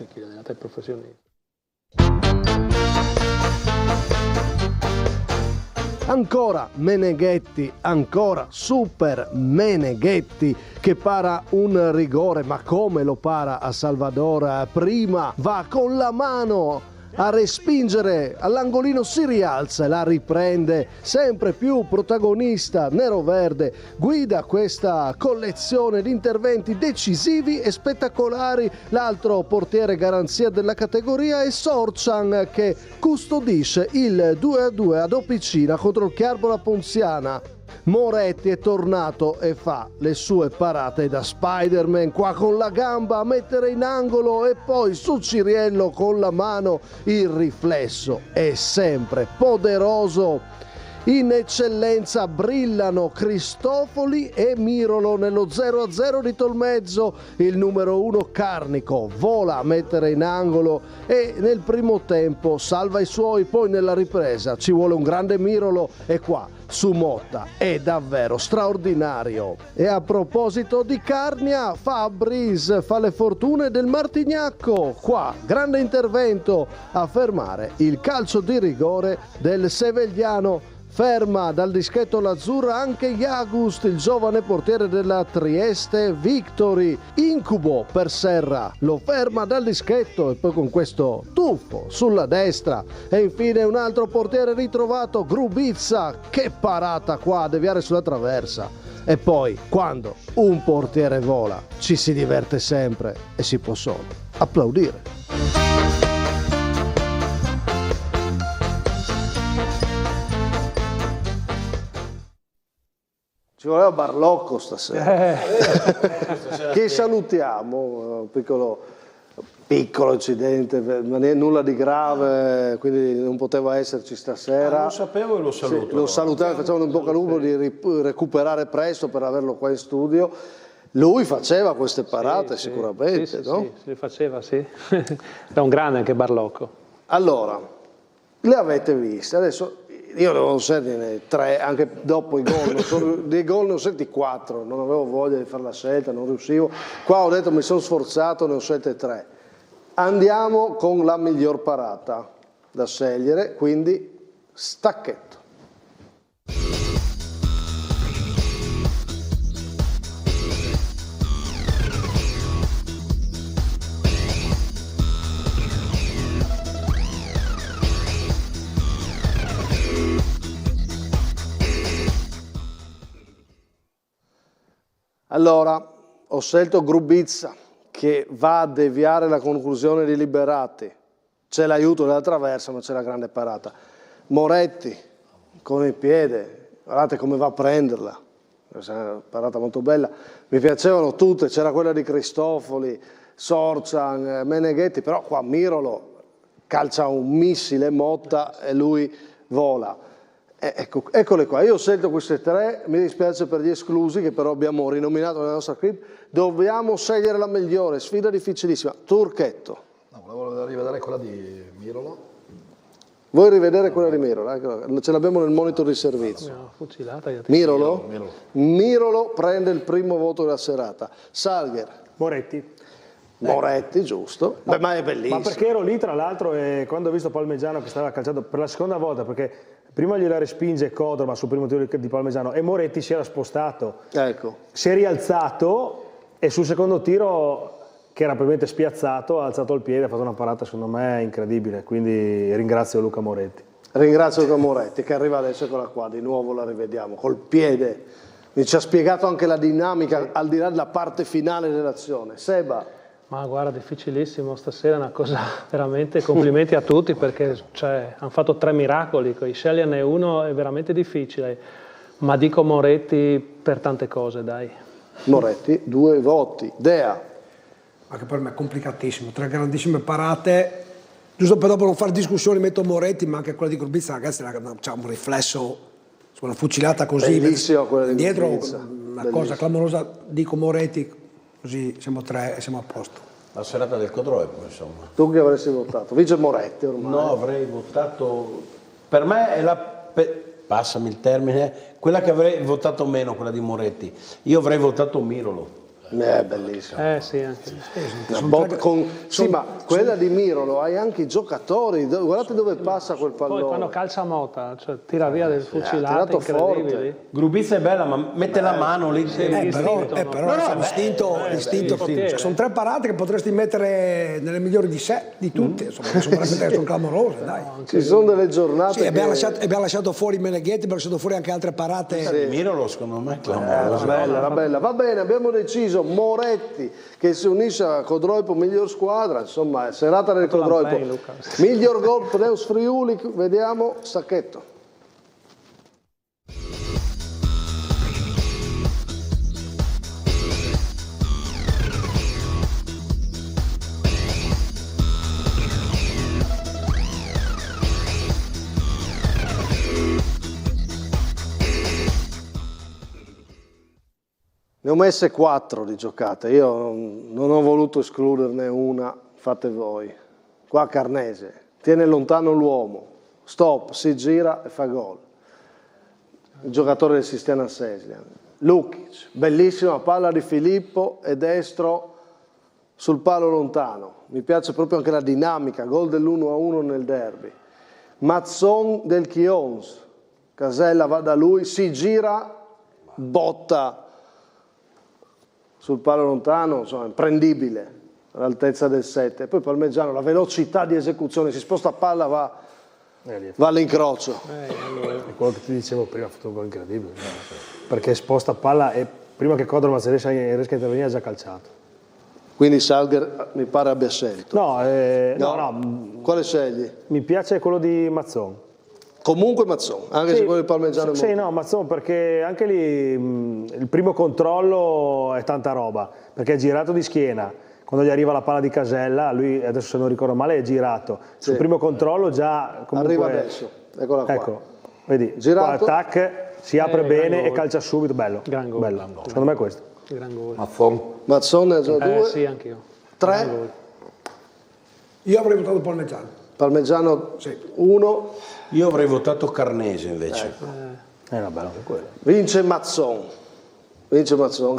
Ancora Meneghetti, ancora Super Meneghetti che para un rigore, ma come lo para a Salvador? Prima va con la mano a respingere, all'angolino si rialza e la riprende, sempre più protagonista nero-verde, guida questa collezione di interventi decisivi e spettacolari. L'altro portiere garanzia della categoria è Sorcian che custodisce il 2-2 ad Opicina contro il Chiarbola Ponziana. Moretti è tornato e fa le sue parate da Spider-Man, qua con la gamba a mettere in angolo e poi su Ciriello con la mano. Il riflesso è sempre poderoso. In eccellenza brillano Cristofoli e Mirolo nello 0-0 di Tolmezzo. Il numero 1 Carnico vola a mettere in angolo e nel primo tempo salva i suoi, poi nella ripresa ci vuole un grande Mirolo e qua su Motta è davvero straordinario. E a proposito di Carnia, Fabris fa le fortune del Martignacco, qua grande intervento a fermare il calcio di rigore del Sevegliano. Ferma dal dischetto l'azzurra anche Jagust, il giovane portiere della Trieste Victory. Incubo per Serra, lo ferma dal dischetto e poi con questo tuffo sulla destra. E infine un altro portiere ritrovato, Grubizza, che parata qua a deviare sulla traversa. E poi quando un portiere vola ci si diverte sempre e si può solo applaudire. Ci voleva Barlocco stasera. Che salutiamo, piccolo incidente, nulla di grave, quindi non poteva esserci stasera. Lo sapevo e lo saluto. Sì, lo salutiamo, facciamo un bocca al lupo di recuperare presto per averlo qua in studio. Lui faceva queste parate sicuramente, no? Sì, le faceva, sì. Era un grande anche Barlocco. Allora, le avete viste, adesso... Io ne avevo sentiti 3, anche dopo i gol, dei gol ne ho sentiti 4, non avevo voglia di fare la scelta, non riuscivo. Qua ho detto mi sono sforzato, ne ho scelte 3. Andiamo con la miglior parata da scegliere, quindi Stacchetto. Allora, ho scelto Grubizza che va a deviare la conclusione di Liberati. c'è l'aiuto della traversa, ma c'è la grande parata. Moretti con il piede, guardate come va a prenderla, è una parata molto bella. Mi piacevano tutte, c'era quella di Cristofoli, Sorcian, Meneghetti, però qua Mirolo calcia un missile Motta e lui vola. Ecco, eccole qua, io ho scelto queste tre, mi dispiace per gli esclusi che però abbiamo rinominato nella nostra clip, dobbiamo scegliere la migliore, sfida difficilissima. Turchetto. No, volevo rivedere quella di Mirolo. Vuoi rivedere quella di Mirolo? Ce l'abbiamo nel monitor di servizio. Mirolo? Mirolo prende il primo voto della serata. Salger. Moretti. Moretti, giusto. Beh, ma è bellissimo. Ma perché ero lì tra l'altro e quando ho visto Palmegiano che stava calciando per la seconda volta, perché prima gliela respinge Codroma sul primo tiro di Palmegiano e Moretti si era spostato, ecco. Si è rialzato e sul secondo tiro, che era probabilmente spiazzato, ha alzato il piede, ha fatto una parata secondo me incredibile, quindi ringrazio Luca Moretti. Ringrazio Luca Moretti che arriva adesso, eccola qua, di nuovo la rivediamo, col piede. Mi ci ha spiegato anche la dinamica al di là della parte finale dell'azione. Seba. Ma guarda, difficilissimo stasera, è una cosa veramente, complimenti a tutti perché hanno fatto 3 miracoli, sceglierne uno è veramente difficile, ma dico Moretti per tante cose, dai. Moretti, 2 voti. Dea. Anche per me è complicatissimo, 3 grandissime parate, giusto per dopo non fare discussioni metto Moretti, ma anche quella di Grubizza, ragazzi, c'ha un riflesso su una fucilata così. Bellissima quella di dietro, Grubizza. una cosa clamorosa, dico Moretti. Così siamo 3 e siamo a posto. La serata del Codroipo, insomma. Tu che avresti votato? Vince Moretti ormai. No, avrei votato... Per me è passami il termine, quella che avrei votato meno, quella di Moretti. Io avrei votato Mirolo. È bellissimo. Sì, anche. Sì, ma quella di Mirolo hai anche i giocatori, guardate dove passa quel pallone. Poi quando calcia Motta, tira via del fucilato incredibili. Grubizza è bella, ma mette la mano lì. Però l'istinto, sono 3 parate che potresti mettere nelle migliori di tutte, insomma, sono clamorose, dai. Ci sono delle giornate sì, abbiamo lasciato fuori Meneghetti, abbiamo lasciato fuori anche altre parate. Mirolo secondo me è clamoroso. Bella, bella. Va bene, abbiamo deciso Moretti che si unisce a Codroipo miglior squadra, insomma serata del Codroipo. Miglior gol Pneus Friuli, vediamo Sacchetto. Ne ho messe 4 di giocate, io non ho voluto escluderne una, fate voi. Qua Carnese, tiene lontano l'uomo, stop, si gira e fa gol. Il giocatore del Sistina Seslian. Lukic, bellissima palla di Filippo e destro sul palo lontano. Mi piace proprio anche la dinamica, gol dell'1-1 nel derby. Mazzon del Chions, Casella va da lui, si gira, botta sul palo lontano, insomma, imprendibile, all'altezza del 7. Poi Palmegiano, la velocità di esecuzione, si sposta a palla, va all'incrocio. È quello che ti dicevo prima, ha fatto un gol incredibile, perché sposta a palla e prima che Codroma riesca a intervenire ha già calciato. Quindi Salger mi pare abbia scelto. No. Quale scegli? Mi piace quello di Mazzon. Comunque Mazzon, anche se quello di Palmegiano è molto. Sì, no, Mazzon perché anche lì il primo controllo è tanta roba, perché è girato di schiena, quando gli arriva la palla di Casella, lui adesso se non ricordo male è girato, sul primo controllo già comunque... Arriva adesso, eccola qua. Ecco, vedi, girato. Qua tac, si apre bene e calcia subito, bello, bello. Secondo me è questo. Gran gol. Mazzon ne ha già 2. Sì, anch'io. 3. Io avrei votato Palmegiano. Palmegiano 1. Io avrei votato Carnese invece. Era bello anche quello. Vince Mazzon. Vince Mazzon.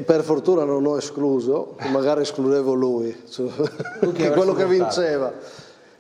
Per fortuna non ho escluso, magari escludevo lui, quello che vinceva.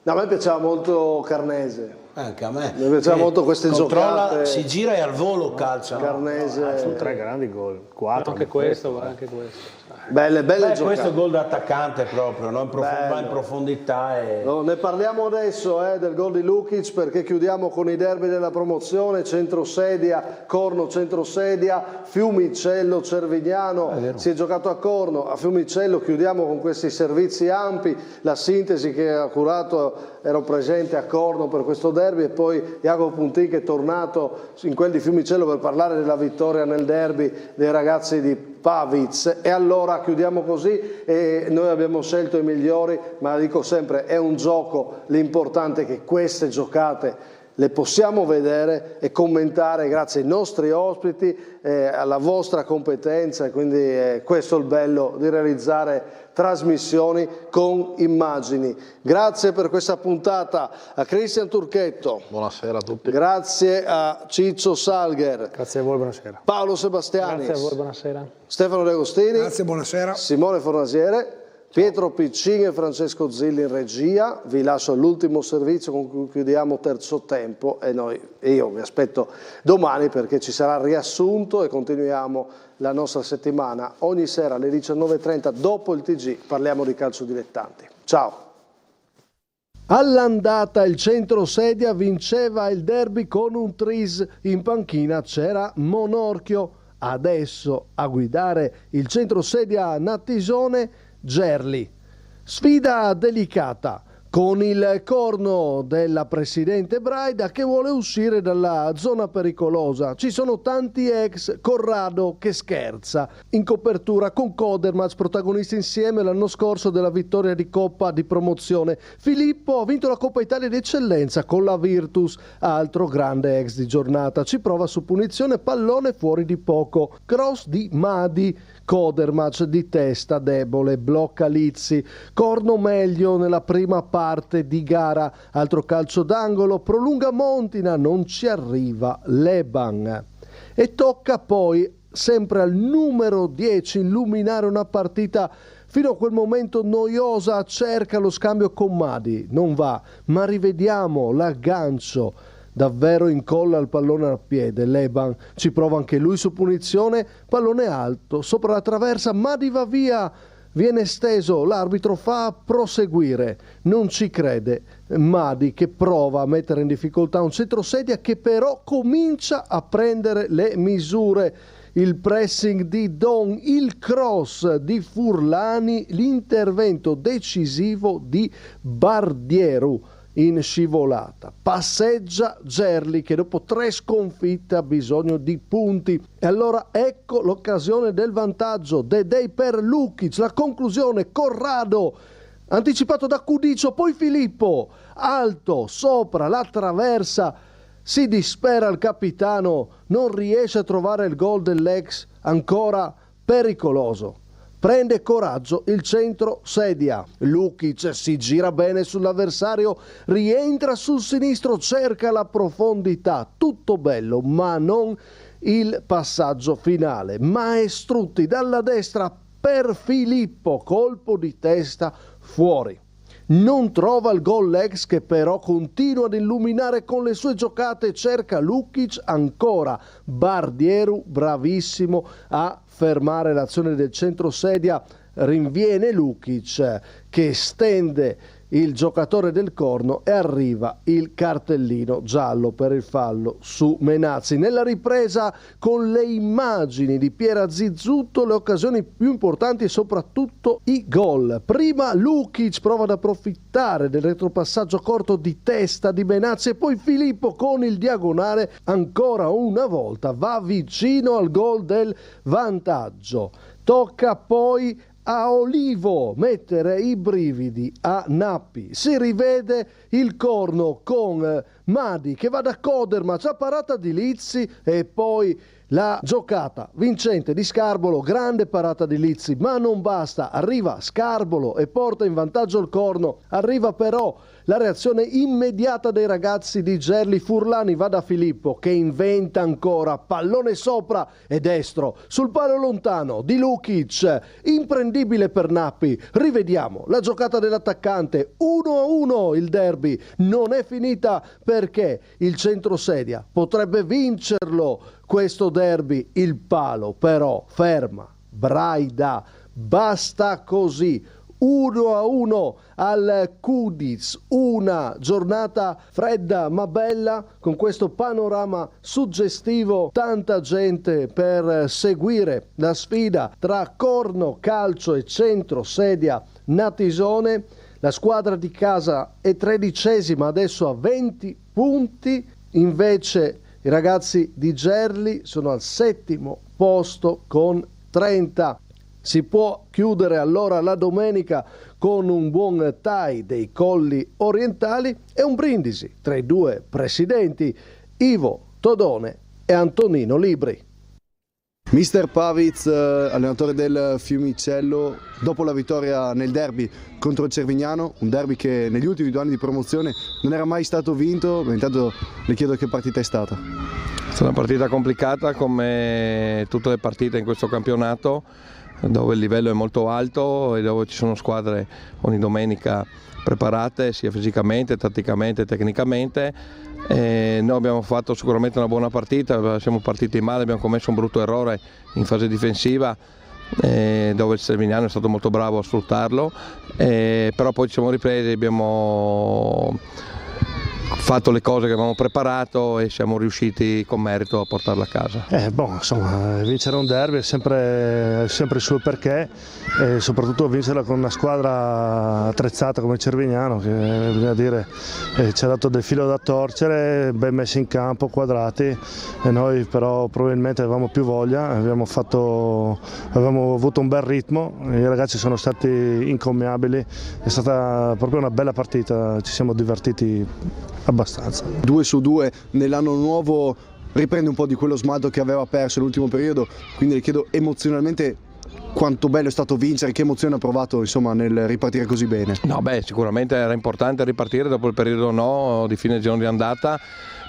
No, a me piaceva molto Carnese. Anche a me. Mi piaceva molto queste giocate. Si gira e al volo calcia. Carnese. Sono 3 grandi gol. 4. Anche questo, anche questo. Belle giocate. Questo è gol da attaccante proprio, no? Va in profondità. Ne parliamo adesso del gol di Lukic, perché chiudiamo con i derby della promozione, Centrosedia, Corno Centrosedia, Fiumicello Cervignano, si è giocato a Corno, a Fiumicello chiudiamo con questi servizi ampi, la sintesi che ha curato, ero presente a Corno per questo derby, e poi Jacopo Puntin che è tornato in quel di Fiumicello per parlare della vittoria nel derby dei ragazzi di Pavic. E allora chiudiamo così, e noi abbiamo scelto i migliori, ma dico sempre, è un gioco, l'importante è che queste giocate le possiamo vedere e commentare grazie ai nostri ospiti, alla vostra competenza, e quindi questo è il bello di realizzare trasmissioni con immagini. Grazie per questa puntata a Cristian Turchetto. Buonasera a tutti. Grazie a Ciccio Salger. Grazie a voi, buonasera. Paolo Sebastianis. Grazie a voi, buonasera. Stefano De Agostini. Grazie, buonasera. Simone Fornasiere. Pietro Piccini e Francesco Zilli in regia. Vi lascio all'ultimo servizio con cui chiudiamo terzo tempo, e io vi aspetto domani perché ci sarà il riassunto e continuiamo la nostra settimana. Ogni sera alle 19:30 dopo il TG parliamo di calcio dilettanti. Ciao! All'andata il Centrosedia vinceva il derby con un tris, in panchina c'era Monorchio. Adesso a guidare il Centrosedia Nattisone Gerli. Sfida delicata con il corno della presidente Braida che vuole uscire dalla zona pericolosa. Ci sono tanti ex, Corrado che scherza in copertura con Codermaz, protagonisti insieme l'anno scorso della vittoria di Coppa di promozione. Filippo ha vinto la Coppa Italia di eccellenza con la Virtus, altro grande ex di giornata. Ci prova su punizione, pallone fuori di poco, cross di Madi. Codermaz di testa debole, blocca Lizzi, corno meglio nella prima parte di gara, altro calcio d'angolo, prolunga Montina, non ci arriva Leban. E tocca poi sempre al numero 10 illuminare una partita fino a quel momento noiosa, cerca lo scambio con Madi, non va, ma rivediamo l'aggancio. Davvero incolla il pallone al piede, Leban ci prova anche lui su punizione, pallone alto, sopra la traversa, Madi va via, viene steso, l'arbitro fa proseguire, non ci crede, Madi che prova a mettere in difficoltà un Centrosedia che però comincia a prendere le misure, il pressing di Don, il cross di Furlani, l'intervento decisivo di Bardieru. In scivolata passeggia Gerli che dopo 3 sconfitte ha bisogno di punti, e allora ecco l'occasione del vantaggio. Dedei per Lukic, la conclusione, Corrado anticipato da Cudicio, poi Filippo alto sopra la traversa, si dispera il capitano, non riesce a trovare il gol dell'ex, ancora pericoloso. Prende coraggio il Centrosedia. Lukic si gira bene sull'avversario, rientra sul sinistro, cerca la profondità. Tutto bello, ma non il passaggio finale. Maestrutti dalla destra per Filippo, colpo di testa fuori. Non trova il gol l'ex che però continua ad illuminare con le sue giocate, cerca Lukic ancora. Bardieru bravissimo a fermare l'azione del Centrosedia, rinviene Lukic che stende il giocatore del corno e arriva il cartellino giallo per il fallo su Menazzi. Nella ripresa con le immagini di Piera Zizzutto, le occasioni più importanti e soprattutto i gol. Prima Lukic prova ad approfittare del retropassaggio corto di testa di Menazzi e poi Filippo con il diagonale ancora una volta va vicino al gol del vantaggio. Tocca poi a Olivo mettere i brividi a Nappi. Si rivede il corno con Madi che va da Codermaz, la parata di Lizzi e poi la giocata vincente di Scarbolo, grande parata di Lizzi, ma non basta, arriva Scarbolo e porta in vantaggio il corno, arriva però la reazione immediata dei ragazzi di Gerli. Furlani va da Filippo che inventa ancora, pallone sopra e destro sul palo lontano di Lukic, imprendibile per Nappi. Rivediamo la giocata dell'attaccante, 1-1 il derby, non è finita perché il Centrosedia potrebbe vincerlo questo derby, il palo però ferma Braida. basta così. 1-1 al Kudic, una giornata fredda ma bella, con questo panorama suggestivo, tanta gente per seguire la sfida tra Corno Calcio e Centro Sedia Natisone. La squadra di casa è 13ª, adesso a 20 punti, invece i ragazzi di Gerli sono al 7° posto con 30. Si può chiudere allora la domenica con un buon TAI dei Colli Orientali e un brindisi tra i due presidenti, Ivo Todone e Antonino Libri. Mister Pavic, allenatore del Fiumicello, dopo la vittoria nel derby contro il Cervignano, un derby che negli ultimi 2 anni di promozione non era mai stato vinto, intanto le chiedo che partita è stata. È stata una partita complicata come tutte le partite in questo campionato, dove il livello è molto alto e dove ci sono squadre ogni domenica preparate sia fisicamente, tatticamente, tecnicamente. Noi abbiamo fatto sicuramente una buona partita, siamo partiti male, abbiamo commesso un brutto errore in fase difensiva dove il Cervignano è stato molto bravo a sfruttarlo, però poi ci siamo ripresi, abbiamo fatto le cose che avevamo preparato e siamo riusciti con merito a portarla a casa. Insomma, vincere un derby è sempre il suo perché, e soprattutto vincerla con una squadra attrezzata come il Cervignano, che bisogna dire ci ha dato del filo da torcere, ben messi in campo, quadrati, e noi però probabilmente avevamo più voglia, avevamo avuto un bel ritmo, i ragazzi sono stati incommiabili, è stata proprio una bella partita, ci siamo divertiti abbastanza. 2 su 2 nell'anno nuovo, riprende un po' di quello smalto che aveva perso nell'ultimo periodo, quindi le chiedo emozionalmente quanto bello è stato vincere, che emozione ha provato insomma nel ripartire così bene? Sicuramente era importante ripartire dopo il periodo di fine girone di andata,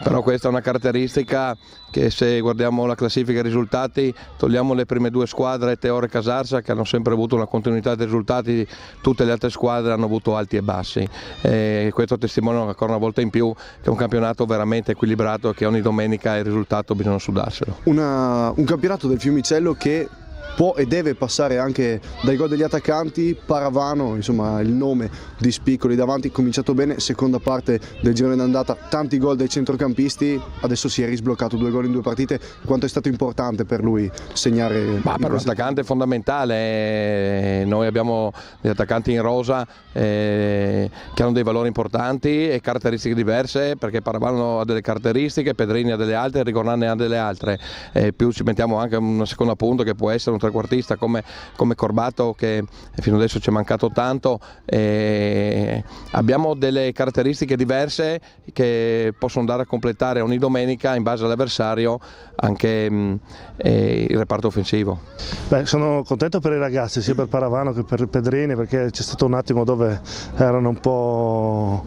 però questa è una caratteristica che, se guardiamo la classifica e i risultati, togliamo le prime 2 squadre, Teore e Casarsa, che hanno sempre avuto una continuità dei risultati, tutte le altre squadre hanno avuto alti e bassi, e questo testimonia ancora una volta in più che è un campionato veramente equilibrato e che ogni domenica il risultato bisogna sudarselo. Un campionato del Fiumicello che può e deve passare anche dai gol degli attaccanti. Paravano, insomma, il nome di Spiccoli davanti, cominciato bene, seconda parte del girone d'andata, tanti gol dai centrocampisti, adesso si è risbloccato 2 gol in 2 partite. Quanto è stato importante per lui segnare? Per un attaccante è fondamentale, noi abbiamo degli attaccanti in rosa che hanno dei valori importanti e caratteristiche diverse, perché Paravano ha delle caratteristiche, Pedrini ha delle altre, Rigonane ha delle altre, più ci mettiamo anche una seconda punta che può essere un trequartista come Corbato, che fino adesso ci è mancato tanto. Abbiamo delle caratteristiche diverse che possono andare a completare ogni domenica, in base all'avversario, anche il reparto offensivo. Sono contento per i ragazzi, sia per Paravano che per Pedrini, perché c'è stato un attimo dove erano un po'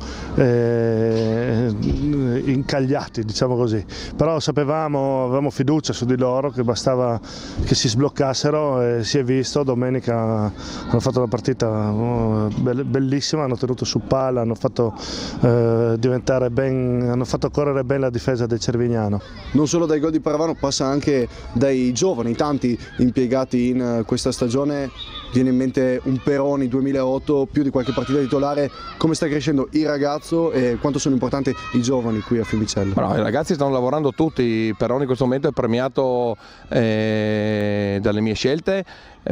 incagliati, diciamo così, però avevamo fiducia su di loro, che bastava che si sbloccassero, e si è visto. Domenica hanno fatto una partita bellissima, hanno tenuto su palla, hanno fatto correre bene la difesa del Cervignano. Non solo dai gol di Paravano, passa anche dai giovani, tanti impiegati in questa stagione. Viene in mente un Peroni 2008, più di qualche partita titolare. Come sta crescendo il ragazzo e quanto sono importanti i giovani qui a Fiumicello? I ragazzi stanno lavorando tutti, Peroni in questo momento è premiato dalle mie scelte,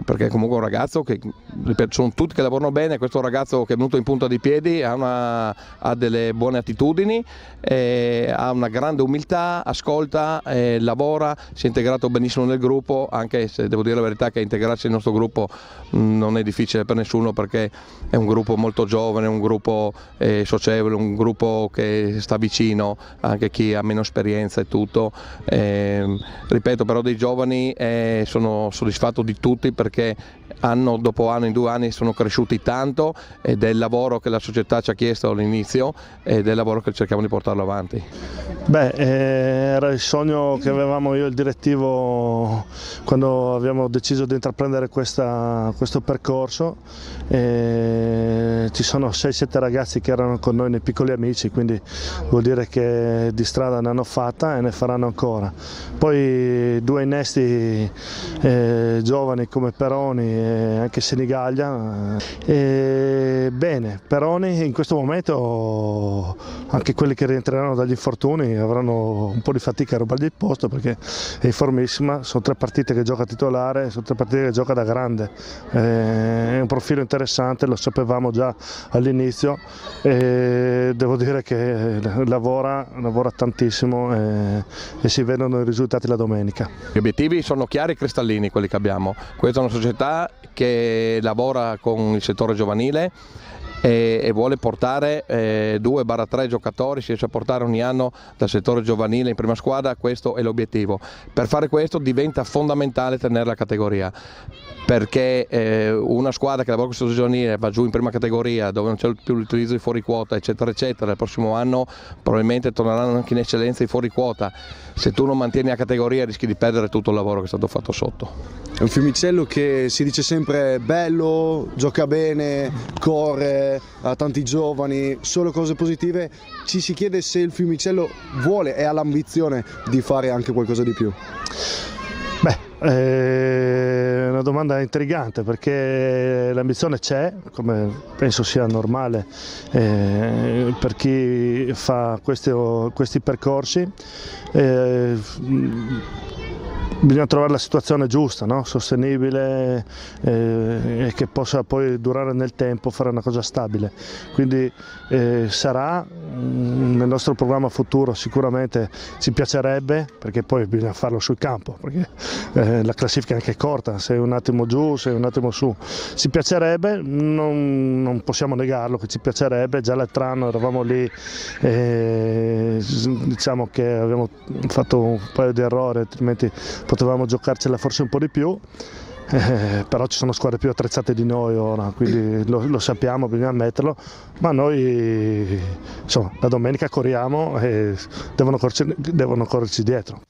perché è comunque un ragazzo che, ripeto, sono tutti che lavorano bene. Questo è un ragazzo che è venuto in punta di piedi, ha delle buone attitudini, ha una grande umiltà, ascolta, lavora, si è integrato benissimo nel gruppo, anche se devo dire la verità che integrarsi nel nostro gruppo non è difficile per nessuno, perché è un gruppo molto giovane, un gruppo socievole, un gruppo che sta vicino anche chi ha meno esperienza e tutto. Ripeto, però dei giovani sono soddisfatto di tutti, perché anno dopo anno, in 2 anni, sono cresciuti tanto, ed è il lavoro che la società ci ha chiesto all'inizio ed è il lavoro che cerchiamo di portarlo avanti. Era il sogno che avevamo io e il direttivo quando abbiamo deciso di intraprendere questo percorso. Ci sono 6-7 ragazzi che erano con noi nei Piccoli Amici, quindi vuol dire che di strada ne hanno fatta e ne faranno ancora. Poi 2 innesti giovani come Peroni e anche Senigallia. Bene, Peroni in questo momento, anche quelli che rientreranno dagli infortuni avranno un po' di fatica a rubargli il posto perché è in formissima, sono 3 partite che gioca titolare, sono 3 partite che gioca da grande, è un profilo interessante, lo sapevamo già all'inizio e devo dire che lavora tantissimo e si vedono i risultati la domenica. Gli obiettivi sono chiari e cristallini quelli che abbiamo, questa è una società che lavora con il settore giovanile e vuole portare 2-3 giocatori, si riesce a portare ogni anno dal settore giovanile in prima squadra, questo è l'obiettivo. Per fare questo diventa fondamentale tenere la categoria, perché una squadra che lavora con il settore giovanile va giù in prima categoria dove non c'è più l'utilizzo di fuori quota eccetera eccetera, il prossimo anno probabilmente torneranno anche in eccellenza i fuori quota. Se tu non mantieni la categoria rischi di perdere tutto il lavoro che è stato fatto sotto. È un Fiumicello che si dice sempre bello, gioca bene, corre, ha tanti giovani, solo cose positive. Ci si chiede se il Fiumicello vuole e ha l'ambizione di fare anche qualcosa di più. È una domanda intrigante perché l'ambizione c'è, come penso sia normale per chi fa questi percorsi. Bisogna trovare la situazione giusta, no? Sostenibile e che possa poi durare nel tempo, fare una cosa stabile. Quindi sarà nel nostro programma futuro, sicuramente ci piacerebbe, perché poi bisogna farlo sul campo, perché la classifica è anche corta, sei un attimo giù, sei un attimo su. Ci piacerebbe, non possiamo negarlo che ci piacerebbe, già l'altro anno eravamo lì, diciamo che abbiamo fatto un paio di errori, altrimenti potevamo giocarcela forse un po' di più, però ci sono squadre più attrezzate di noi ora, quindi lo sappiamo, bisogna ammetterlo, ma noi insomma la domenica corriamo e devono correrci dietro.